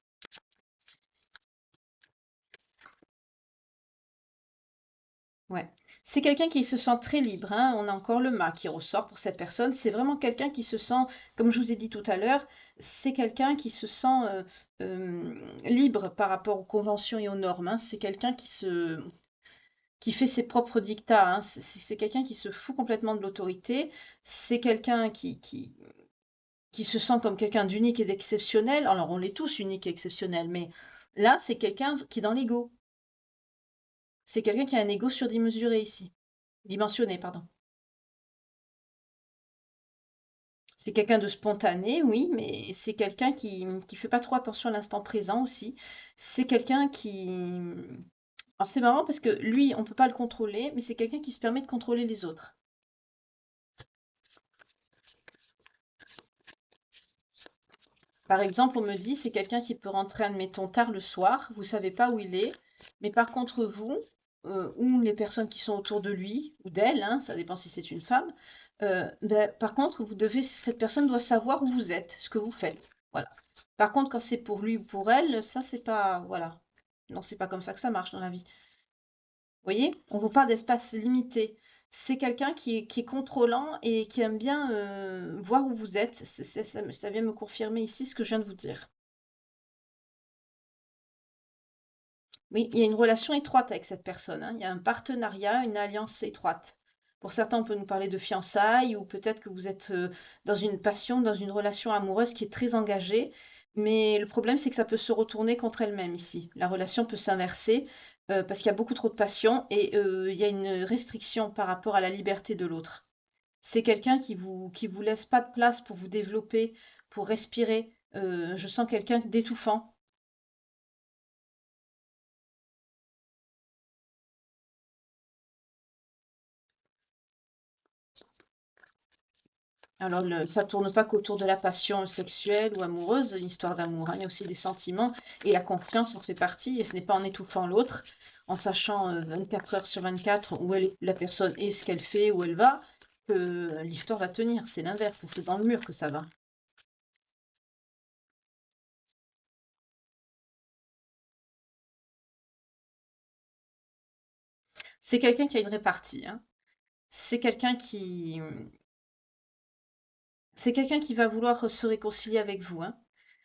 Ouais. C'est quelqu'un qui se sent très libre, hein. On a encore le mât qui ressort pour cette personne. C'est vraiment quelqu'un qui se sent, comme je vous ai dit tout à l'heure, c'est quelqu'un qui se sent libre par rapport aux conventions et aux normes, hein. C'est quelqu'un qui fait ses propres dictats, hein. C'est quelqu'un qui se fout complètement de l'autorité. C'est quelqu'un qui se sent comme quelqu'un d'unique et d'exceptionnel. Alors on l'est tous uniques et exceptionnels, mais là c'est quelqu'un qui est dans l'ego. C'est quelqu'un qui a un ego surdimesuré ici. Dimensionné, pardon. C'est quelqu'un de spontané, oui, mais c'est quelqu'un qui fait pas trop attention à l'instant présent aussi. C'est quelqu'un qui... Alors c'est marrant parce que lui, on peut pas le contrôler, mais c'est quelqu'un qui se permet de contrôler les autres. Par exemple, on me dit, c'est quelqu'un qui peut rentrer, admettons, tard le soir, vous savez pas où il est, mais par contre, vous, ou les personnes qui sont autour de lui, ou d'elle, hein, ça dépend si c'est une femme, ben, par contre, cette personne doit savoir où vous êtes, ce que vous faites. Voilà. Par contre, quand c'est pour lui ou pour elle, ça, c'est pas, voilà. Non, c'est pas comme ça que ça marche dans la vie. Vous voyez? On vous parle d'espace limité. C'est quelqu'un qui est contrôlant et qui aime bien voir où vous êtes. Ça vient me confirmer ici ce que je viens de vous dire. Oui, il y a une relation étroite avec cette personne, hein. Il y a un partenariat, une alliance étroite. Pour certains, on peut nous parler de fiançailles ou peut-être que vous êtes dans une passion, dans une relation amoureuse qui est très engagée. Mais le problème, c'est que ça peut se retourner contre elle-même ici. La relation peut s'inverser parce qu'il y a beaucoup trop de passion et il y a une restriction par rapport à la liberté de l'autre. C'est quelqu'un qui vous laisse pas de place pour vous développer, pour respirer. Je sens quelqu'un d'étouffant. Alors, ça tourne pas qu'autour de la passion sexuelle ou amoureuse, une histoire d'amour, hein. Il y a aussi des sentiments et la confiance en fait partie. Et ce n'est pas en étouffant l'autre, en sachant 24 heures sur 24 où la personne est, ce qu'elle fait, où elle va, que l'histoire va tenir. C'est l'inverse, c'est dans le mur que ça va. C'est quelqu'un qui a une répartie, hein. C'est quelqu'un qui, c'est quelqu'un qui va vouloir se réconcilier avec vous, hein.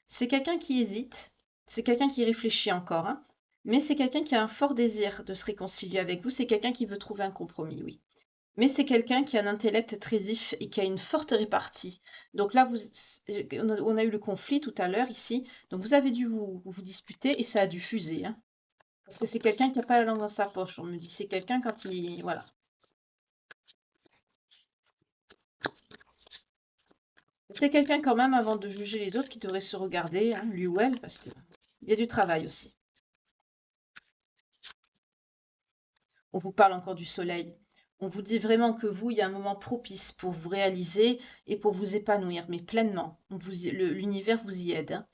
C'est quelqu'un qui hésite, c'est quelqu'un qui réfléchit encore, hein. Mais c'est quelqu'un qui a un fort désir de se réconcilier avec vous, c'est quelqu'un qui veut trouver un compromis, oui. Mais c'est quelqu'un qui a un intellect très vif et qui a une forte répartie. Donc là, on a eu le conflit tout à l'heure ici, donc vous avez dû vous disputer et ça a dû fuser, hein. Parce que c'est quelqu'un qui n'a pas la langue dans sa poche, on me dit. C'est quelqu'un quand il... Voilà. C'est quelqu'un quand même, avant de juger les autres, qui devrait se regarder, hein, lui ou elle, parce qu'il y a du travail aussi. On vous parle encore du soleil. On vous dit vraiment que vous, il y a un moment propice pour vous réaliser et pour vous épanouir, mais pleinement. L'univers vous y aide, hein.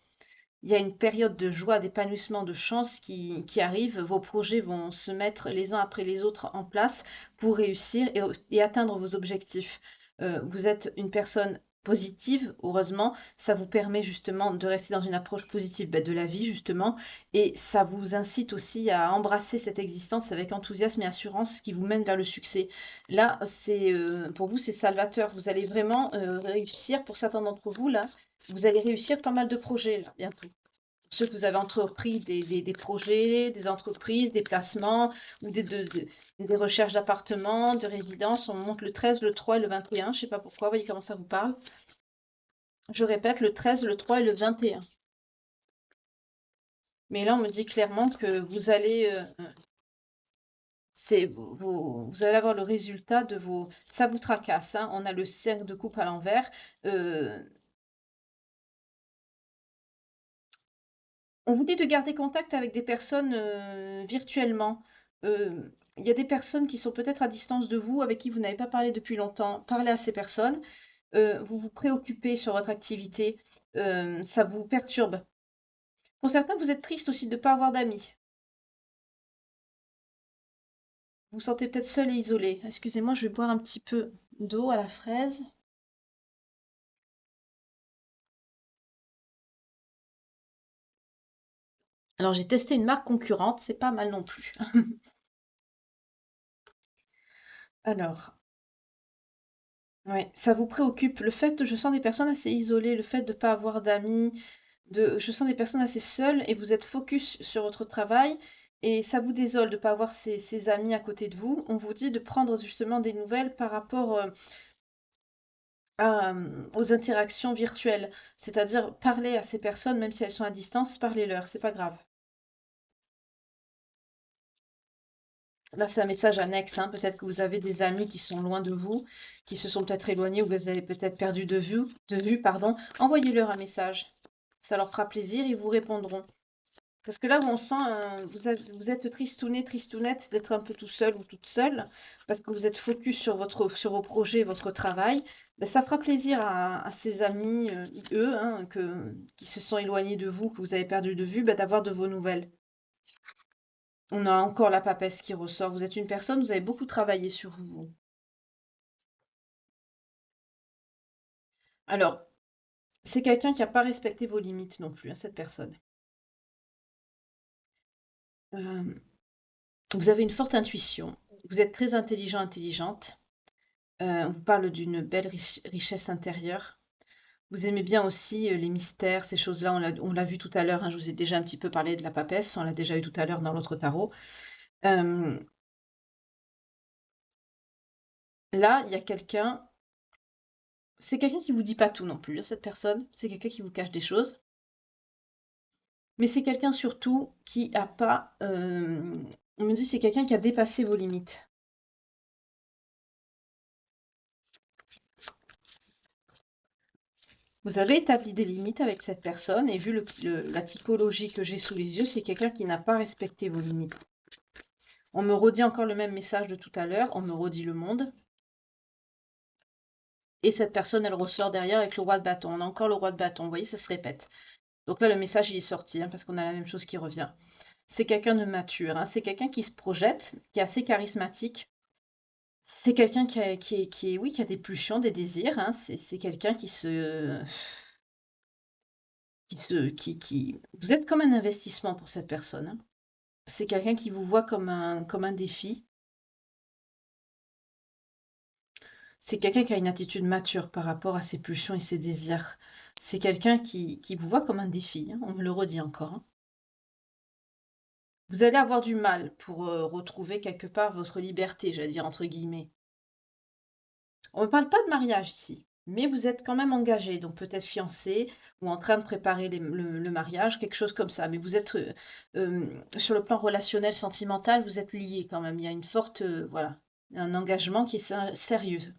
Il y a une période de joie, d'épanouissement, de chance qui arrive. Vos projets vont se mettre les uns après les autres en place pour réussir et atteindre vos objectifs. Vous êtes une personne positive, heureusement. Ça vous permet justement de rester dans une approche positive de la vie, justement. Et ça vous incite aussi à embrasser cette existence avec enthousiasme et assurance qui vous mène vers le succès. Là, pour vous, c'est salvateur. Vous allez vraiment réussir, pour certains d'entre vous, là, vous allez réussir pas mal de projets, là, bientôt. Pour ceux que vous avez entrepris des projets, des entreprises, des placements ou des recherches d'appartements, de résidences, on monte le 13, le 3 et le 21. Je sais pas pourquoi, voyez comment ça vous parle. Je répète, le 13, le 3 et le 21. Mais là, on me dit clairement que vous allez, vous allez avoir le résultat de vos... Ça vous tracasse, hein. On a le 5 de coupe à l'envers. Euh, On vous dit de garder contact avec des personnes virtuellement. Il y a des personnes qui sont peut-être à distance de vous, avec qui vous n'avez pas parlé depuis longtemps. Parlez à ces personnes. Vous vous préoccupez sur votre activité. Ça vous perturbe. Pour certains, vous êtes triste aussi de ne pas avoir d'amis. Vous vous sentez peut-être seul et isolé. Excusez-moi, je vais boire un petit peu d'eau à la fraise. Alors, j'ai testé une marque concurrente, c'est pas mal non plus. Alors, ouais, ça vous préoccupe. Le fait, je sens des personnes assez isolées, le fait de ne pas avoir d'amis, je sens des personnes assez seules et vous êtes focus sur votre travail et ça vous désole de ne pas avoir ces amis à côté de vous. On vous dit de prendre justement des nouvelles par rapport aux interactions virtuelles. C'est-à-dire parler à ces personnes, même si elles sont à distance, parlez-leur, c'est pas grave. Là, c'est un message annexe, hein. Peut-être que vous avez des amis qui sont loin de vous, qui se sont peut-être éloignés ou vous avez peut-être perdu de vue, pardon. Envoyez-leur un message. Ça leur fera plaisir, ils vous répondront. Parce que là où on sent, vous êtes tristouné, tristounette d'être un peu tout seul ou toute seule, parce que vous êtes focus sur vos projets, votre travail, ben, ça fera plaisir à ces amis, eux, hein, qui se sont éloignés de vous, que vous avez perdu de vue, ben, d'avoir de vos nouvelles. On a encore la papesse qui ressort. Vous êtes une personne, vous avez beaucoup travaillé sur vous. Alors, c'est quelqu'un qui n'a pas respecté vos limites non plus, hein, cette personne. Euh, vous avez une forte intuition. Vous êtes très intelligent, intelligente. On vous parle d'une belle richesse intérieure. Vous aimez bien aussi les mystères, ces choses-là. On l'a vu tout à l'heure, hein, je vous ai déjà un petit peu parlé de la papesse. On l'a déjà eu tout à l'heure dans l'autre tarot. Euh, Là, il y a quelqu'un. C'est quelqu'un qui vous dit pas tout non plus, hein, cette personne. C'est quelqu'un qui vous cache des choses. Mais c'est quelqu'un surtout qui a pas. On me dit c'est quelqu'un qui a dépassé vos limites. Vous avez établi des limites avec cette personne et vu la typologie que j'ai sous les yeux, c'est quelqu'un qui n'a pas respecté vos limites. On me redit encore le même message de tout à l'heure, on me redit le monde. Et cette personne, elle ressort derrière avec le roi de bâton. On a encore le roi de bâton, vous voyez, ça se répète. Donc là, le message, il est sorti, hein, parce qu'on a la même chose qui revient. C'est quelqu'un de mature, hein, c'est quelqu'un qui se projette, qui est assez charismatique. C'est quelqu'un oui, qui a des pulsions, des désirs, hein. C'est quelqu'un vous êtes comme un investissement pour cette personne, hein. C'est quelqu'un qui vous voit comme un défi. C'est quelqu'un qui a une attitude mature par rapport à ses pulsions et ses désirs. C'est quelqu'un qui vous voit comme un défi, hein, on me le redit encore, hein. Vous allez avoir du mal pour retrouver quelque part votre liberté, j'allais dire entre guillemets. On ne parle pas de mariage ici, mais vous êtes quand même engagé, donc peut-être fiancé ou en train de préparer le mariage, quelque chose comme ça. Mais vous êtes sur le plan relationnel, sentimental, vous êtes liés quand même. Il y a une forte, voilà, un engagement qui est sérieux.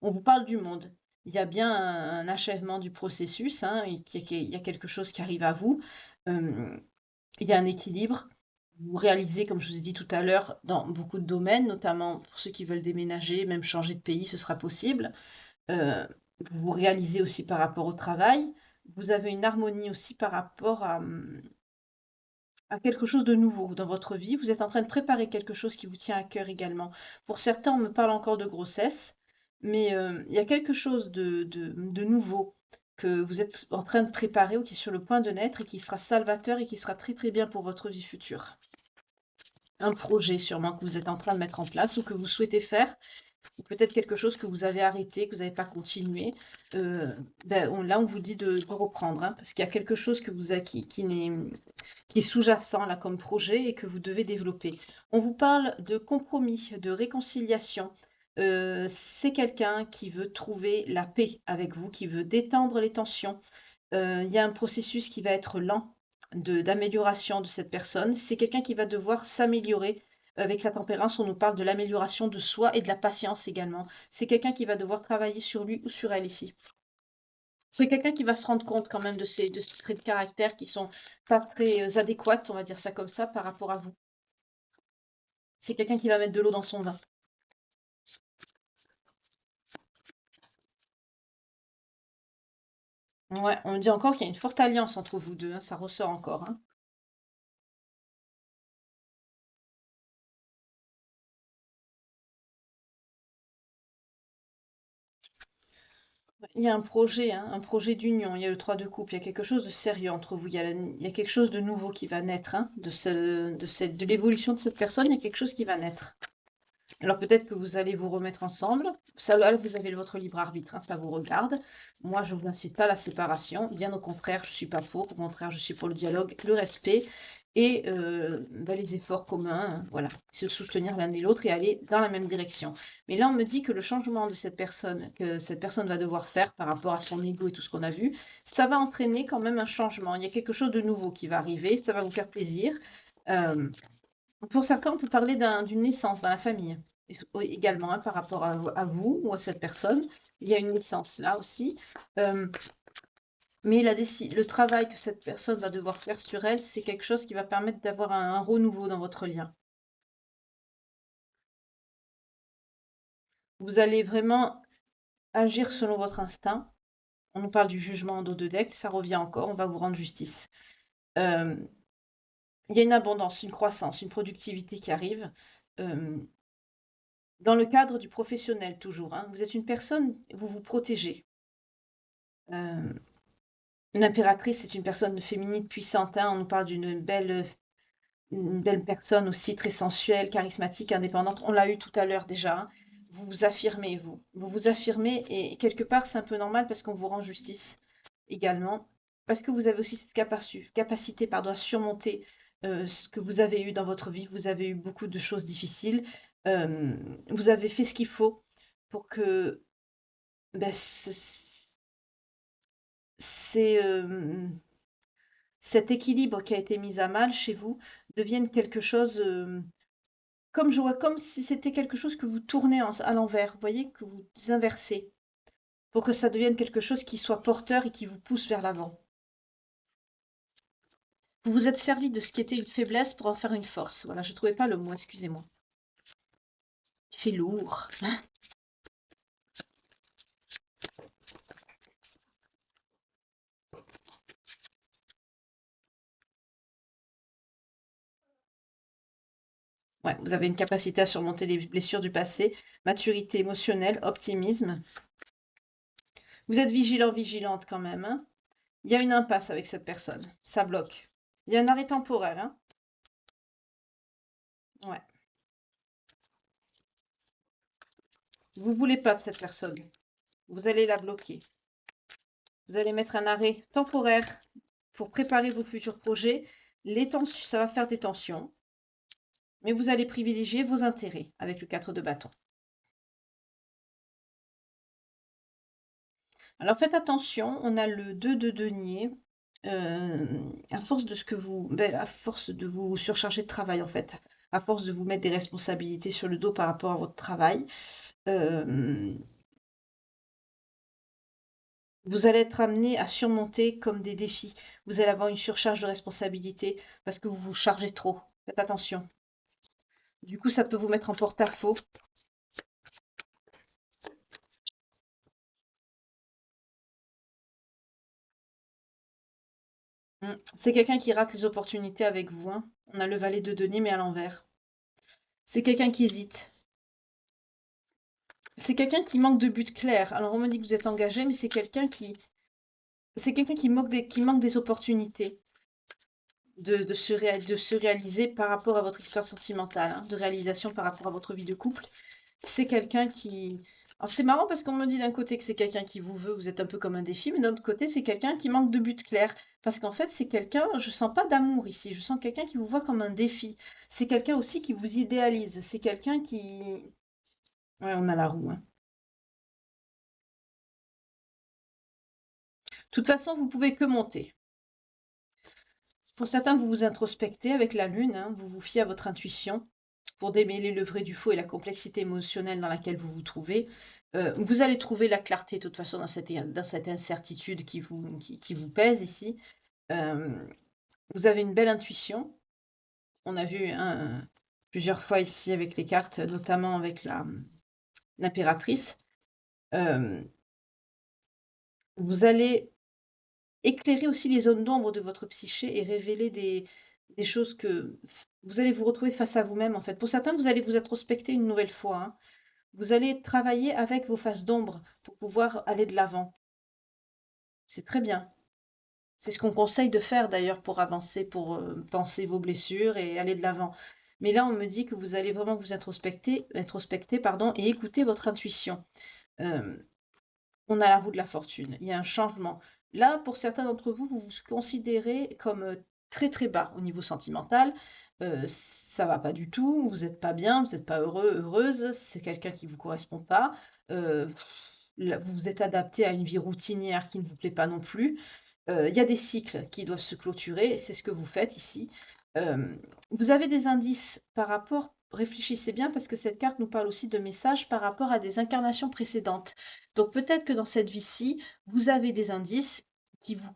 On vous parle du monde. Il y a bien un achèvement du processus, hein, et il y a quelque chose qui arrive à vous. Il y a un équilibre. vous réalisez, comme je vous ai dit tout à l'heure, dans beaucoup de domaines, notamment pour ceux qui veulent déménager, même changer de pays, ce sera possible. Euh, vous vous réalisez aussi par rapport au travail. Vous avez une harmonie aussi par rapport à quelque chose de nouveau dans votre vie. Vous êtes en train de préparer quelque chose qui vous tient à cœur également. Pour certains, on me parle encore de grossesse, mais il y a quelque chose de nouveau que vous êtes en train de préparer ou qui est sur le point de naître et qui sera salvateur et qui sera très très bien pour votre vie future. Un projet sûrement que vous êtes en train de mettre en place ou que vous souhaitez faire, ou peut-être quelque chose que vous avez arrêté, que vous n'avez pas continué. Là, on vous dit de reprendre, hein, parce qu'il y a quelque chose que vous avez, qui est sous-jacent là comme projet et que vous devez développer. On vous parle de compromis, de réconciliation. C'est quelqu'un qui veut trouver la paix avec vous, qui veut détendre les tensions. Il y a un processus qui va être lent d'amélioration de cette personne. C'est quelqu'un qui va devoir s'améliorer. Avec la tempérance, on nous parle de l'amélioration de soi et de la patience également. C'est quelqu'un qui va devoir travailler sur lui ou sur elle ici. C'est quelqu'un qui va se rendre compte quand même de ces traits de caractère qui sont pas très adéquates, on va dire ça comme ça, par rapport à vous. C'est quelqu'un qui va mettre de l'eau dans son vin. Ouais, on me dit encore qu'il y a une forte alliance entre vous deux, hein, ça ressort encore, hein. Il y a un projet d'union, il y a le 3 de coupe, il y a quelque chose de sérieux entre vous, il y a quelque chose de nouveau qui va naître, hein, de l'évolution de cette personne, il y a quelque chose qui va naître. Alors peut-être que vous allez vous remettre ensemble, ça là, vous avez votre libre arbitre, hein, ça vous regarde. Moi, je ne vous incite pas à la séparation, bien au contraire, je suis pas pour, au contraire, je suis pour le dialogue, le respect et les efforts communs, hein, voilà, se soutenir l'un et l'autre et aller dans la même direction. Mais là, on me dit que le changement de cette personne, que cette personne va devoir faire par rapport à son ego et tout ce qu'on a vu, ça va entraîner quand même un changement. Il y a quelque chose de nouveau qui va arriver, ça va vous faire plaisir. Euh, pour certains, on peut parler d'une naissance dans la famille. Oui, également, hein, par rapport à vous ou à cette personne. Il y a une naissance là aussi. Euh, mais le travail que cette personne va devoir faire sur elle, c'est quelque chose qui va permettre d'avoir un renouveau dans votre lien. Vous allez vraiment agir selon votre instinct. On nous parle du jugement en dos de deck, ça revient encore, on va vous rendre justice. Euh, il y a une abondance, une croissance, une productivité qui arrive. Euh, Dans le cadre du professionnel toujours, hein. Vous êtes une personne, vous vous protégez. Euh, L'impératrice, c'est une personne féminine puissante, hein. On nous parle une belle personne aussi très sensuelle, charismatique, indépendante. On l'a eu tout à l'heure déjà, hein. Vous vous affirmez, vous. Vous vous affirmez et quelque part, c'est un peu normal parce qu'on vous rend justice également. Parce que vous avez aussi cette capacité, pardon, à surmonter ce que vous avez eu dans votre vie. Vous avez eu beaucoup de choses difficiles. Euh, vous avez fait ce qu'il faut pour que ben, c'est cet équilibre qui a été mis à mal chez vous devienne quelque chose, comme je vois, comme si c'était quelque chose que vous tournez à l'envers, vous voyez, que vous inversez, pour que ça devienne quelque chose qui soit porteur et qui vous pousse vers l'avant. Vous vous êtes servi de ce qui était une faiblesse pour en faire une force. Voilà, je ne trouvais pas le mot, excusez-moi. Il fait lourd. Ouais, vous avez une capacité à surmonter les blessures du passé, maturité émotionnelle, optimisme. Vous êtes vigilant, vigilante quand même, hein. Il y a une impasse avec cette personne. Ça bloque. Il y a un arrêt temporaire, hein. Ouais. Vous voulez pas de cette personne. Vous allez la bloquer. Vous allez mettre un arrêt temporaire pour préparer vos futurs projets. Les tensions, ça va faire des tensions, mais vous allez privilégier vos intérêts avec le 4 de bâton. Alors faites attention, on a le 2 de denier. À force de ce que à force de vous surcharger de travail en fait, à force de vous mettre des responsabilités sur le dos par rapport à votre travail, euh, Vous allez être amené à surmonter comme des défis. Vous allez avoir une surcharge de responsabilité parce que vous vous chargez trop. Faites attention. Du coup, ça peut vous mettre en porte-à-faux. C'est quelqu'un qui rate les opportunités avec vous, hein. On a le valet de denier, mais à l'envers. C'est quelqu'un qui hésite. C'est quelqu'un qui manque de but clair. Alors on me dit que vous êtes engagé, mais c'est quelqu'un qui manque des opportunités de se réaliser par rapport à votre histoire sentimentale, hein, de réalisation par rapport à votre vie de couple. C'est quelqu'un qui... Alors c'est marrant parce qu'on me dit d'un côté que c'est quelqu'un qui vous veut, vous êtes un peu comme un défi, mais d'un autre côté, c'est quelqu'un qui manque de but clair. Parce qu'en fait, c'est quelqu'un, je sens pas d'amour ici, je sens quelqu'un qui vous voit comme un défi. C'est quelqu'un aussi qui vous idéalise. C'est quelqu'un qui... Ouais, on a la roue, hein. De toute façon, vous pouvez que monter. Pour certains, vous vous introspectez avec la lune, hein, vous vous fiez à votre intuition pour démêler le vrai du faux et la complexité émotionnelle dans laquelle vous vous trouvez. Vous allez trouver la clarté, de toute façon, dans cette incertitude qui vous pèse ici. Euh, Vous avez une belle intuition. On a vu plusieurs fois ici avec les cartes, notamment avec l'impératrice. Euh, vous allez éclairer aussi les zones d'ombre de votre psyché et révéler des choses que vous allez vous retrouver face à vous-même en fait. Pour certains, vous allez vous introspecter une nouvelle fois, hein. Vous allez travailler avec vos faces d'ombre pour pouvoir aller de l'avant. C'est très bien. C'est ce qu'on conseille de faire d'ailleurs pour avancer, pour penser vos blessures et aller de l'avant. Mais là, on me dit que vous allez vraiment vous introspecter, pardon, et écouter votre intuition. Euh, on a la roue de la fortune. Il y a un changement. Là, pour certains d'entre vous, vous vous considérez comme très très bas au niveau sentimental. Ça va pas du tout, vous n'êtes pas bien, vous n'êtes pas heureux, heureuse, c'est quelqu'un qui vous correspond pas. Euh, Là, vous vous êtes adapté à une vie routinière qui ne vous plaît pas non plus. Il y a des cycles qui doivent se clôturer, et c'est ce que vous faites ici. Euh, vous avez des indices par rapport, réfléchissez bien parce que cette carte nous parle aussi de messages par rapport à des incarnations précédentes. Donc peut-être que dans cette vie-ci, vous avez des indices qui vous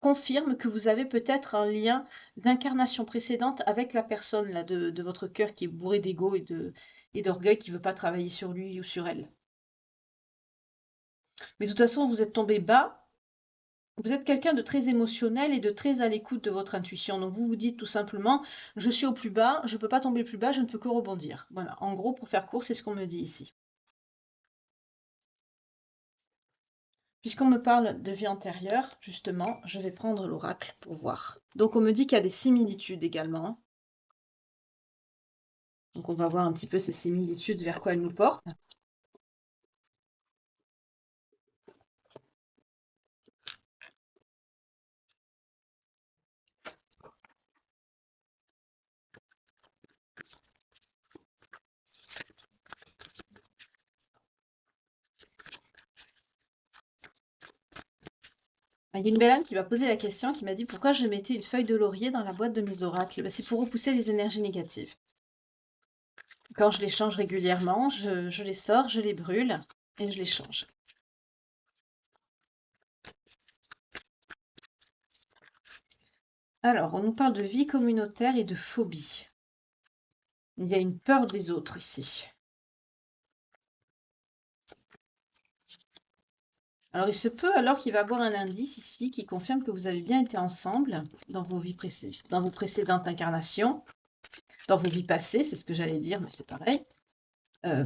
confirment que vous avez peut-être un lien d'incarnation précédente avec la personne là, de votre cœur qui est bourré d'ego et d'orgueil qui ne veut pas travailler sur lui ou sur elle. Mais de toute façon, vous êtes tombé bas. Vous êtes quelqu'un de très émotionnel et de très à l'écoute de votre intuition. Donc vous vous dites tout simplement, je suis au plus bas, je ne peux pas tomber plus bas, je ne peux que rebondir. Voilà, en gros, pour faire court, c'est ce qu'on me dit ici. Puisqu'on me parle de vie antérieure, justement, je vais prendre l'oracle pour voir. Donc on me dit qu'il y a des similitudes également. Donc on va voir un petit peu ces similitudes, vers quoi elles nous portent. Ah, il y a une belle âme qui m'a posé la question, qui m'a dit pourquoi je mettais une feuille de laurier dans la boîte de mes oracles. Ben, c'est pour repousser les énergies négatives. Quand je les change régulièrement, je les sors, je les brûle et je les change. Alors, on nous parle de vie communautaire et de phobie. Il y a une peur des autres ici. Alors, il se peut alors qu'il va y avoir un indice ici qui confirme que vous avez bien été ensemble dans dans vos précédentes incarnations, dans vos vies passées, c'est ce que j'allais dire, mais c'est pareil. Euh,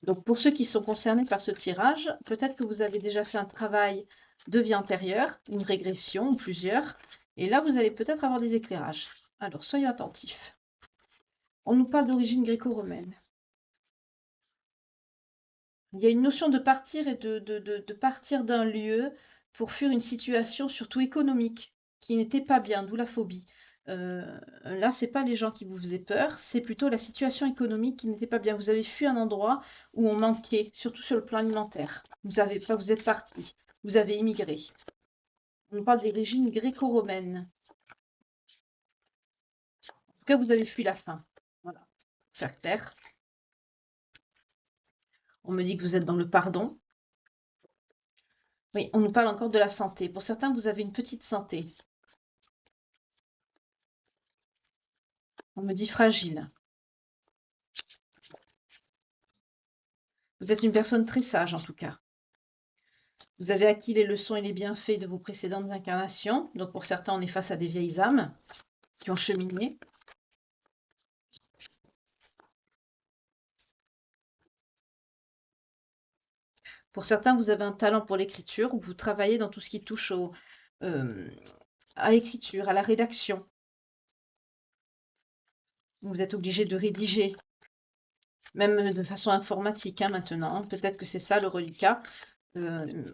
donc, pour ceux qui sont concernés par ce tirage, peut-être que vous avez déjà fait un travail de vie antérieure, une régression ou plusieurs, et là, vous allez peut-être avoir des éclairages. Alors, soyons attentifs. On nous parle d'origine gréco-romaine. Il y a une notion de partir et de partir d'un lieu pour fuir une situation, surtout économique, qui n'était pas bien, d'où la phobie. Là, c'est pas les gens qui vous faisaient peur, c'est plutôt la situation économique qui n'était pas bien. Vous avez fui un endroit où on manquait, surtout sur le plan alimentaire. Vous êtes parti, vous avez immigré. On parle d'origine gréco-romaine. En tout cas, vous avez fui la faim. Voilà, pour faire clair. On me dit que vous êtes dans le pardon. Oui, on nous parle encore de la santé. Pour certains, vous avez une petite santé. On me dit fragile. Vous êtes une personne très sage, en tout cas. Vous avez acquis les leçons et les bienfaits de vos précédentes incarnations. Donc, pour certains, on est face à des vieilles âmes qui ont cheminé. Pour certains, vous avez un talent pour l'écriture ou vous travaillez dans tout ce qui touche à l'écriture, à la rédaction. Vous êtes obligé de rédiger, même de façon informatique maintenant. Peut-être que c'est ça le reliquat.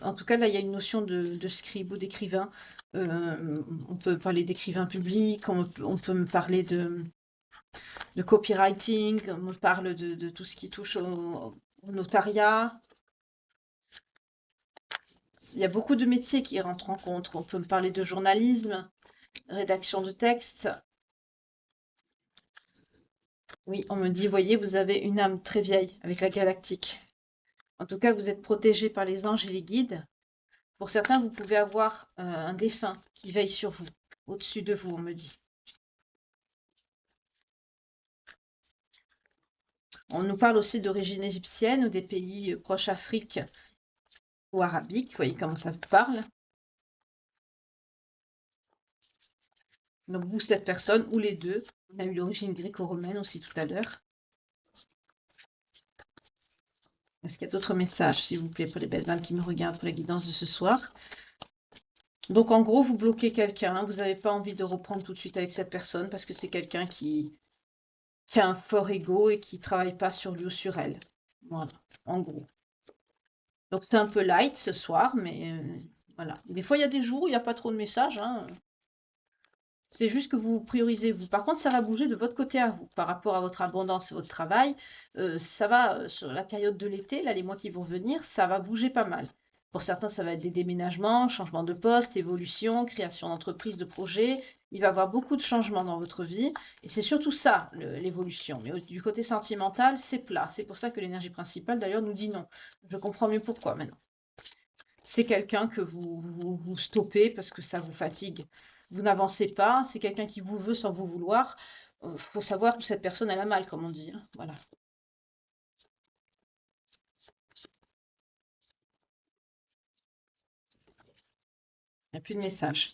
En tout cas, là, il y a une notion de scribe ou d'écrivain. On peut parler d'écrivain public, on peut me parler de copywriting, on me parle de tout ce qui touche au notariat. Il y a beaucoup de métiers qui rentrent en compte. On peut me parler de journalisme, rédaction de texte. Oui, on me dit, voyez, vous avez une âme très vieille avec la galactique. En tout cas, vous êtes protégé par les anges et les guides. Pour certains, vous pouvez avoir un défunt qui veille sur vous, au-dessus de vous, on me dit. On nous parle aussi d'origine égyptienne ou des pays proches Afrique ou arabique. Vous voyez comment ça vous parle. Donc vous, cette personne, ou les deux. On a eu l'origine gréco-romaine aussi tout à l'heure. Est-ce qu'il y a d'autres messages, s'il vous plaît, pour les belles âmes qui me regardent pour la guidance de ce soir? Donc en gros, vous bloquez quelqu'un, vous n'avez pas envie de reprendre tout de suite avec cette personne parce que c'est quelqu'un qui a un fort ego et qui travaille pas sur lui ou sur elle. Voilà, en gros. Donc c'est un peu light ce soir, mais voilà. Des fois, il y a des jours où il n'y a pas trop de messages, hein. C'est juste que vous priorisez vous. Par contre, ça va bouger de votre côté à vous. Par rapport à votre abondance et votre travail, ça va, sur la période de l'été, là, les mois qui vont venir, ça va bouger pas mal. Pour certains, ça va être des déménagements, changement de poste, évolution, création d'entreprise, de projet. Il va y avoir beaucoup de changements dans votre vie. Et c'est surtout ça, l'évolution. Mais du côté sentimental, c'est plat. C'est pour ça que l'énergie principale, d'ailleurs, nous dit non. Je comprends mieux pourquoi maintenant. C'est quelqu'un que vous stoppez parce que ça vous fatigue. Vous n'avancez pas, c'est quelqu'un qui vous veut sans vous vouloir. Faut savoir que cette personne, elle a mal, comme on dit, hein. Voilà. Il n'y a plus de message.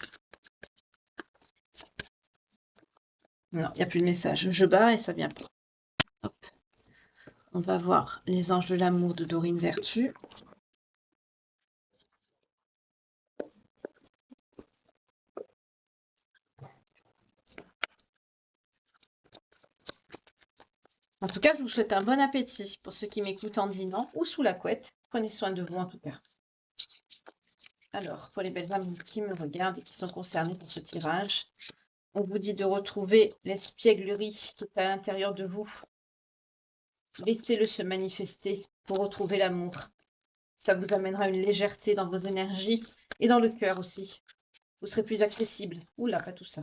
Non, il n'y a plus de message. Je bats et ça vient pas. Hop. On va voir les anges de l'amour de Dorine Vertu. En tout cas, je vous souhaite un bon appétit pour ceux qui m'écoutent en dînant ou sous la couette. Prenez soin de vous en tout cas. Alors, pour les belles âmes qui me regardent et qui sont concernées par ce tirage, on vous dit de retrouver l'espièglerie qui est à l'intérieur de vous. Laissez-le se manifester pour retrouver l'amour. Ça vous amènera une légèreté dans vos énergies et dans le cœur aussi. Vous serez plus accessible. Oula, pas tout ça.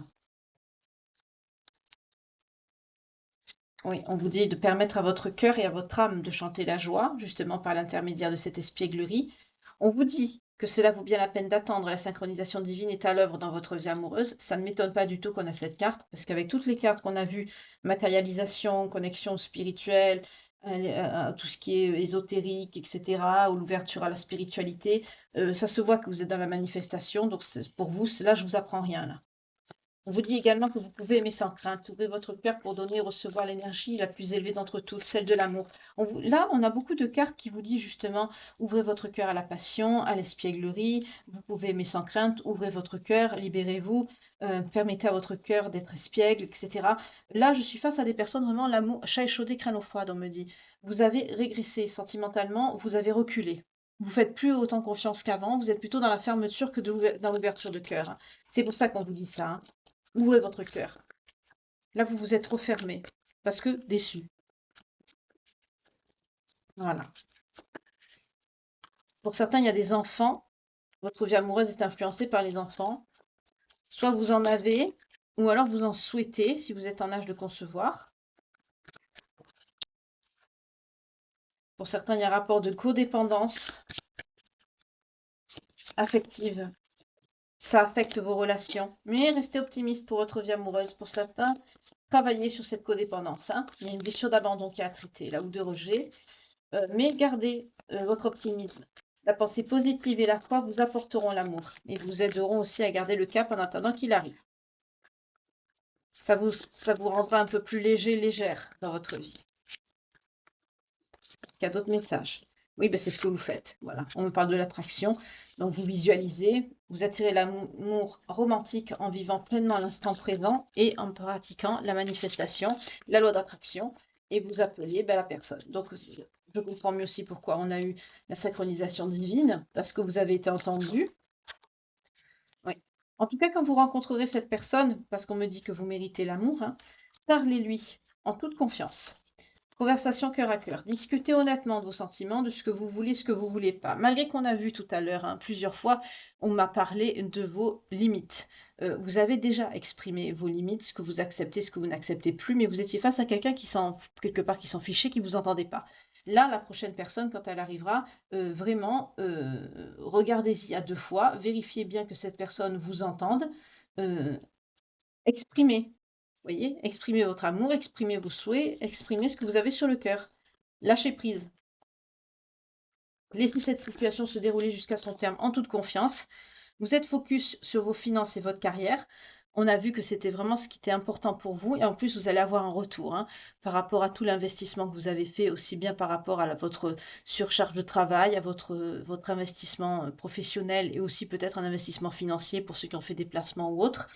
Oui, on vous dit de permettre à votre cœur et à votre âme de chanter la joie, justement par l'intermédiaire de cette espièglerie. On vous dit que cela vaut bien la peine d'attendre, la synchronisation divine est à l'œuvre dans votre vie amoureuse. Ça ne m'étonne pas du tout qu'on a cette carte, parce qu'avec toutes les cartes qu'on a vues, matérialisation, connexion spirituelle, tout ce qui est ésotérique, etc., ou l'ouverture à la spiritualité, ça se voit que vous êtes dans la manifestation, donc pour vous, là, je vous apprends rien, là. On vous dit également que vous pouvez aimer sans crainte. Ouvrez votre cœur pour donner et recevoir l'énergie la plus élevée d'entre toutes, celle de l'amour. Là, on a beaucoup de cartes qui vous disent justement, ouvrez votre cœur à la passion, à l'espièglerie. Vous pouvez aimer sans crainte. Ouvrez votre cœur, libérez-vous. Permettez à votre cœur d'être espiègle, etc. Là, je suis face à des personnes vraiment, l'amour, chat échaudé, crâne au froid, on me dit. Vous avez régressé sentimentalement, vous avez reculé. Vous faites plus autant confiance qu'avant, vous êtes plutôt dans la fermeture que dans l'ouverture de cœur. C'est pour ça qu'on vous dit ça, hein. Ouvrez votre cœur. Là, vous vous êtes refermé parce que déçu. Voilà. Pour certains, il y a des enfants. Votre vie amoureuse est influencée par les enfants. Soit vous en avez, ou alors vous en souhaitez si vous êtes en âge de concevoir. Pour certains, il y a un rapport de codépendance. affective. Ça affecte vos relations. Mais restez optimiste pour votre vie amoureuse. Pour certains, travaillez sur cette codépendance, hein. Il y a une blessure d'abandon qui est à traiter, là, ou de rejet. Mais gardez votre optimisme. La pensée positive et la foi vous apporteront l'amour et vous aideront aussi à garder le cap en attendant qu'il arrive. Ça vous rendra un peu plus léger, légère dans votre vie. Est-ce qu'il y a d'autres messages? Oui, ben c'est ce que vous faites. Voilà, on me parle de l'attraction. Donc vous visualisez, vous attirez l'amour romantique en vivant pleinement l'instant présent et en pratiquant la manifestation, la loi d'attraction, et vous appelez la personne. Donc je comprends mieux aussi pourquoi on a eu la synchronisation divine, parce que vous avez été entendu. Oui. En tout cas, quand vous rencontrerez cette personne, parce qu'on me dit que vous méritez l'amour, hein, parlez-lui en toute confiance. Conversation cœur à cœur. Discutez honnêtement de vos sentiments, de ce que vous voulez, ce que vous voulez pas. Malgré qu'on a vu tout à l'heure, hein, plusieurs fois, on m'a parlé de vos limites. Vous avez déjà exprimé vos limites, ce que vous acceptez, ce que vous n'acceptez plus, mais vous étiez face à quelqu'un quelque part, qui s'en fichait, qui vous entendait pas. Là, la prochaine personne, quand elle arrivera, vraiment, regardez-y à deux fois, vérifiez bien que cette personne vous entende, euh, exprimez. Voyez, exprimez votre amour, exprimez vos souhaits, exprimez ce que vous avez sur le cœur. Lâchez prise. Laissez cette situation se dérouler jusqu'à son terme en toute confiance. Vous êtes focus sur vos finances et votre carrière. On a vu que c'était vraiment ce qui était important pour vous. Et en plus, vous allez avoir un retour, hein, par rapport à tout l'investissement que vous avez fait, aussi bien par rapport à votre surcharge de travail, à votre investissement professionnel et aussi peut-être un investissement financier pour ceux qui ont fait des placements ou autres.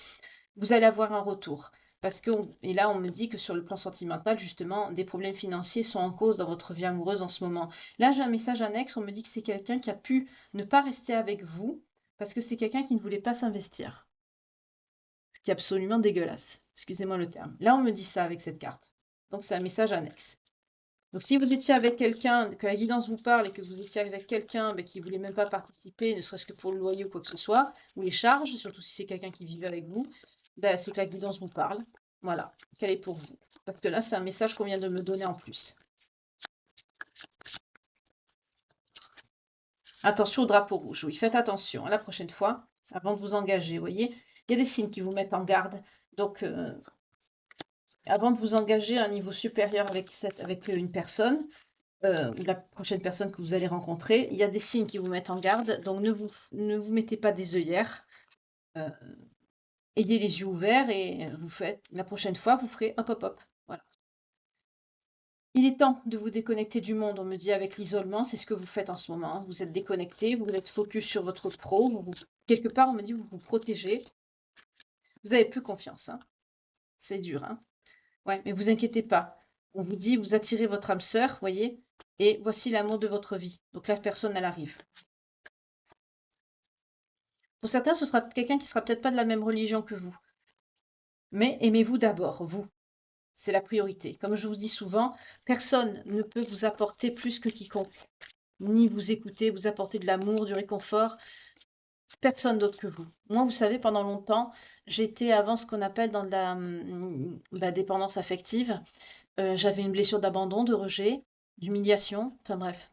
Vous allez avoir un retour. Parce que, et là, on me dit que sur le plan sentimental, justement, des problèmes financiers sont en cause dans votre vie amoureuse en ce moment. Là, j'ai un message annexe, on me dit que c'est quelqu'un qui a pu ne pas rester avec vous parce que c'est quelqu'un qui ne voulait pas s'investir. Ce qui est absolument dégueulasse. Excusez-moi le terme. Là, on me dit ça avec cette carte. Donc, c'est un message annexe. Donc, si vous étiez avec quelqu'un, que la guidance vous parle et que vous étiez avec quelqu'un qui ne voulait même pas participer, ne serait-ce que pour le loyer ou quoi que ce soit, ou les charges, surtout si c'est quelqu'un qui vivait avec vous, c'est que la guidance vous parle. Voilà, qu'elle est pour vous. Parce que là, c'est un message qu'on vient de me donner en plus. Attention au drapeau rouge. Oui, faites attention la prochaine fois, avant de vous engager. Vous voyez, il y a des signes qui vous mettent en garde. Donc, avant de vous engager à un niveau supérieur avec une personne, ou la prochaine personne que vous allez rencontrer, il y a des signes qui vous mettent en garde. Donc, ne vous mettez pas des œillères. Euh, ayez les yeux ouverts et la prochaine fois, vous ferez hop, hop, hop. Voilà. Il est temps de vous déconnecter du monde, on me dit, avec l'isolement, c'est ce que vous faites en ce moment, hein. Vous êtes déconnecté, vous êtes focus sur votre pro, quelque part, on me dit, vous vous protégez. Vous avez plus confiance, hein. C'est dur, hein. Ouais, mais vous inquiétez pas. On vous dit, vous attirez votre âme sœur, voyez, et voici l'amour de votre vie. Donc la personne, elle arrive. Pour certains, ce sera quelqu'un qui sera peut-être pas de la même religion que vous. Mais aimez-vous d'abord, vous. C'est la priorité. Comme je vous dis souvent, personne ne peut vous apporter plus que quiconque, ni vous écouter, vous apporter de l'amour, du réconfort. Personne d'autre que vous. Moi, vous savez, pendant longtemps, j'étais avant ce qu'on appelle dans de la dépendance affective. J'avais une blessure d'abandon, de rejet, d'humiliation. Enfin bref,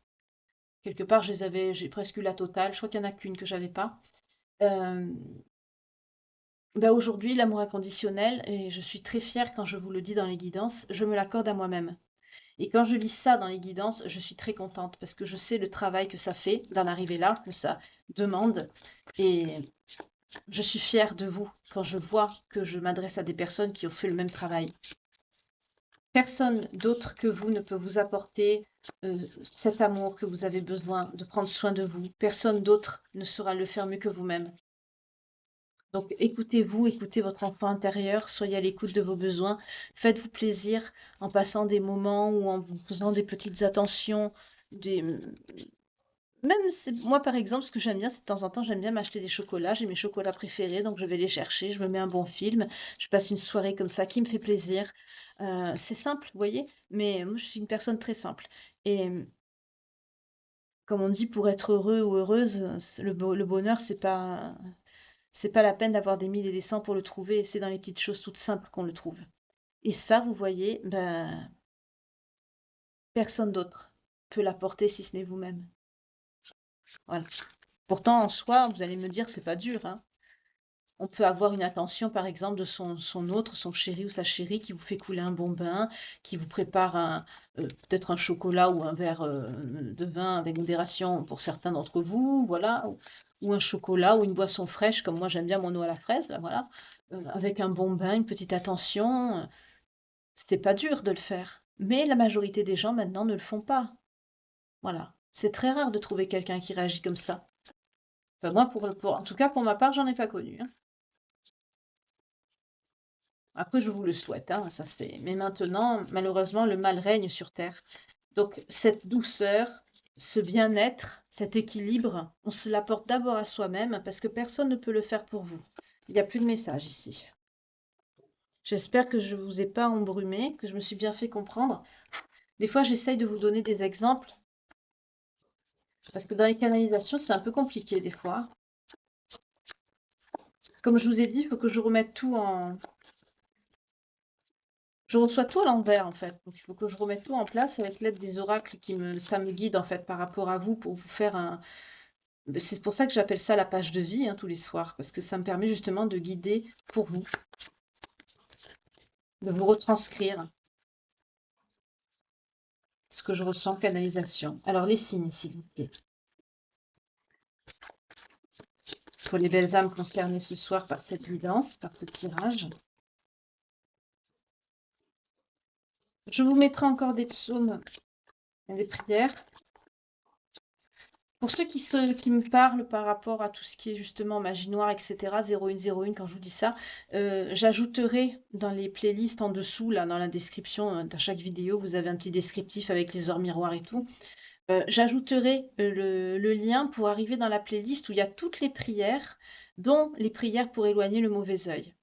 quelque part, j'ai presque eu la totale. Je crois qu'il n'y en a qu'une que j'avais pas. Euh, Aujourd'hui, l'amour inconditionnel, et je suis très fière quand je vous le dis dans les guidances, je me l'accorde à moi-même. Et quand je lis ça dans les guidances, je suis très contente parce que je sais le travail que ça fait d'en arriver là, que ça demande. Et je suis fière de vous quand je vois que je m'adresse à des personnes qui ont fait le même travail. Personne d'autre que vous ne peut vous apporter cet amour que vous avez besoin, de prendre soin de vous. Personne d'autre ne saura le faire mieux que vous-même. Donc écoutez-vous, écoutez votre enfant intérieur, soyez à l'écoute de vos besoins, faites-vous plaisir en passant des moments ou en vous faisant des petites attentions, moi par exemple, ce que j'aime bien, c'est de temps en temps, j'aime bien m'acheter des chocolats, j'ai mes chocolats préférés, donc je vais les chercher, je me mets un bon film, je passe une soirée comme ça qui me fait plaisir. C'est simple, vous voyez, mais moi je suis une personne très simple. Et comme on dit, pour être heureux ou heureuse, le bonheur, c'est pas la peine d'avoir des mille et des cents pour le trouver, c'est dans les petites choses toutes simples qu'on le trouve. Et ça, vous voyez, personne d'autre peut l'apporter si ce n'est vous-même. Voilà. Pourtant, en soi, vous allez me dire, c'est pas dur, hein. On peut avoir une attention, par exemple, de son autre, son chéri ou sa chérie qui vous fait couler un bon bain, qui vous prépare peut-être un chocolat ou un verre de vin avec modération pour certains d'entre vous, voilà, ou un chocolat ou une boisson fraîche, comme moi j'aime bien mon eau à la fraise, là, voilà, avec un bon bain, une petite attention. C'est pas dur de le faire, mais la majorité des gens maintenant ne le font pas. Voilà. C'est très rare de trouver quelqu'un qui réagit comme ça. Enfin, moi, en tout cas, pour ma part, j'en ai pas connu, hein. Après, je vous le souhaite, hein, ça c'est. Mais maintenant, malheureusement, le mal règne sur Terre. Donc, cette douceur, ce bien-être, cet équilibre, on se l'apporte d'abord à soi-même parce que personne ne peut le faire pour vous. Il n'y a plus de message ici. J'espère que je ne vous ai pas embrumé, que je me suis bien fait comprendre. Des fois, j'essaye de vous donner des exemples parce que dans les canalisations, c'est un peu compliqué des fois. Comme je vous ai dit, il faut que je remette tout en, je reçois tout à l'envers en fait. Donc il faut que je remette tout en place avec l'aide des oracles ça me guide en fait par rapport à vous pour vous faire un. C'est pour ça que j'appelle ça la page de vie hein, tous les soirs parce que ça me permet justement de guider pour vous, de vous retranscrire ce que je ressens en canalisation. Alors les signes, s'il vous plaît. Pour les belles âmes concernées ce soir par cette guidance, par ce tirage. Je vous mettrai encore des psaumes et des prières. Pour ceux qui me parlent par rapport à tout ce qui est justement magie noire, etc., 0101, quand je vous dis ça, j'ajouterai dans les playlists en dessous, là, dans la description de chaque vidéo, vous avez un petit descriptif avec les ors miroirs et tout. J'ajouterai le lien pour arriver dans la playlist où il y a toutes les prières, dont les prières pour éloigner le mauvais œil.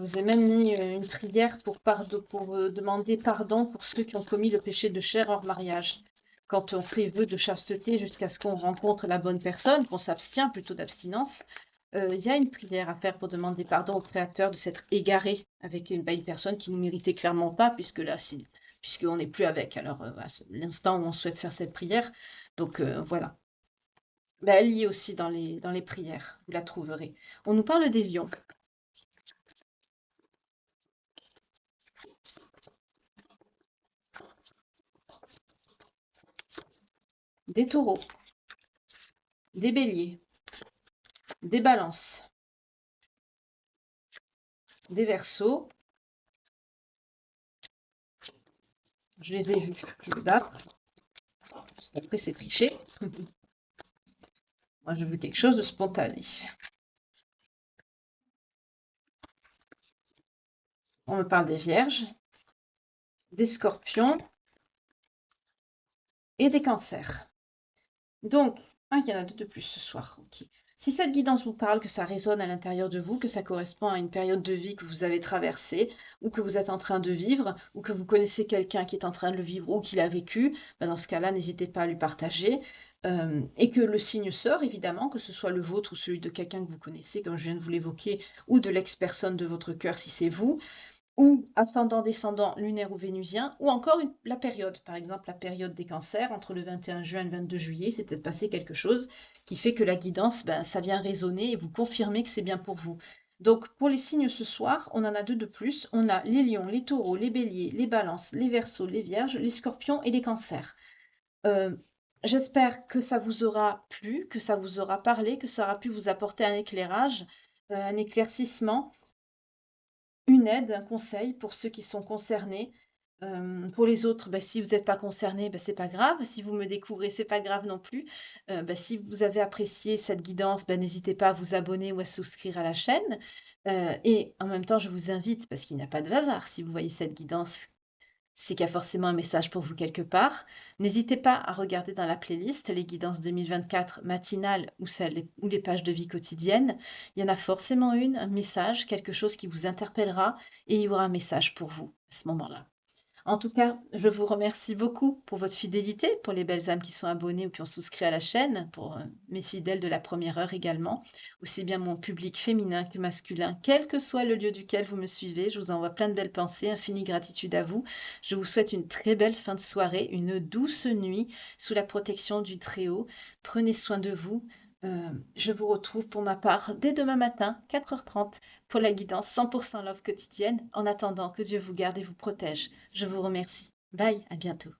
Je vous ai même mis une prière pour demander pardon pour ceux qui ont commis le péché de chair hors mariage. Quand on fait vœu de chasteté jusqu'à ce qu'on rencontre la bonne personne, qu'on s'abstient plutôt d'abstinence, il y a une prière à faire pour demander pardon au Créateur de s'être égaré avec une personne qui ne nous méritait clairement pas, puisque là, puisqu'on n'est plus avec. Alors, voilà, c'est l'instant où on souhaite faire cette prière. Donc, voilà. Ben, elle y est aussi dans les prières. Vous la trouverez. On nous parle des lions. Des taureaux, des béliers, des balances, des verseaux. Je les ai vus, je vais battre. Parce qu'après, c'est tricher. Moi, je veux quelque chose de spontané. On me parle des vierges, des scorpions et des cancers. Donc, il y en a deux de plus ce soir. Ok. Si cette guidance vous parle, que ça résonne à l'intérieur de vous, que ça correspond à une période de vie que vous avez traversée, ou que vous êtes en train de vivre, ou que vous connaissez quelqu'un qui est en train de le vivre ou qui l'a vécu, ben dans ce cas-là, n'hésitez pas à lui partager. Et que le signe sort, évidemment, que ce soit le vôtre ou celui de quelqu'un que vous connaissez, comme je viens de vous l'évoquer, ou de l'ex-personne de votre cœur si c'est vous, ou ascendant, descendant, lunaire ou vénusien, ou encore la période, par exemple la période des cancers, entre le 21 juin et le 22 juillet, c'est peut-être passé quelque chose qui fait que la guidance, ben, ça vient résonner et vous confirmer que c'est bien pour vous. Donc pour les signes ce soir, on en a deux de plus. On a les lions, les taureaux, les béliers, les balances, les verseaux, les vierges, les scorpions et les cancers. Euh, J'espère que ça vous aura plu, que ça vous aura parlé, que ça aura pu vous apporter un éclairage, un éclaircissement, une aide, un conseil pour ceux qui sont concernés. Pour les autres, bah, si vous n'êtes pas concerné, bah, c'est pas grave. Si vous me découvrez, c'est pas grave non plus. Bah, si vous avez apprécié cette guidance, bah, n'hésitez pas à vous abonner ou à souscrire à la chaîne. Et en même temps, je vous invite, parce qu'il n'y a pas de hasard, si vous voyez cette guidance, c'est qu'il y a forcément un message pour vous quelque part. N'hésitez pas à regarder dans la playlist les guidances 2024 matinales ou les pages de vie quotidienne. Il y en a forcément un message, quelque chose qui vous interpellera et il y aura un message pour vous à ce moment-là. En tout cas, je vous remercie beaucoup pour votre fidélité, pour les belles âmes qui sont abonnées ou qui ont souscrit à la chaîne, pour mes fidèles de la première heure également, aussi bien mon public féminin que masculin, quel que soit le lieu duquel vous me suivez. Je vous envoie plein de belles pensées, infinie gratitude à vous. Je vous souhaite une très belle fin de soirée, une douce nuit sous la protection du Très-Haut. Prenez soin de vous. Je vous retrouve pour ma part dès demain matin, 4h30, pour la guidance 100% Love quotidienne. En attendant, que Dieu vous garde et vous protège. Je vous remercie. Bye, à bientôt.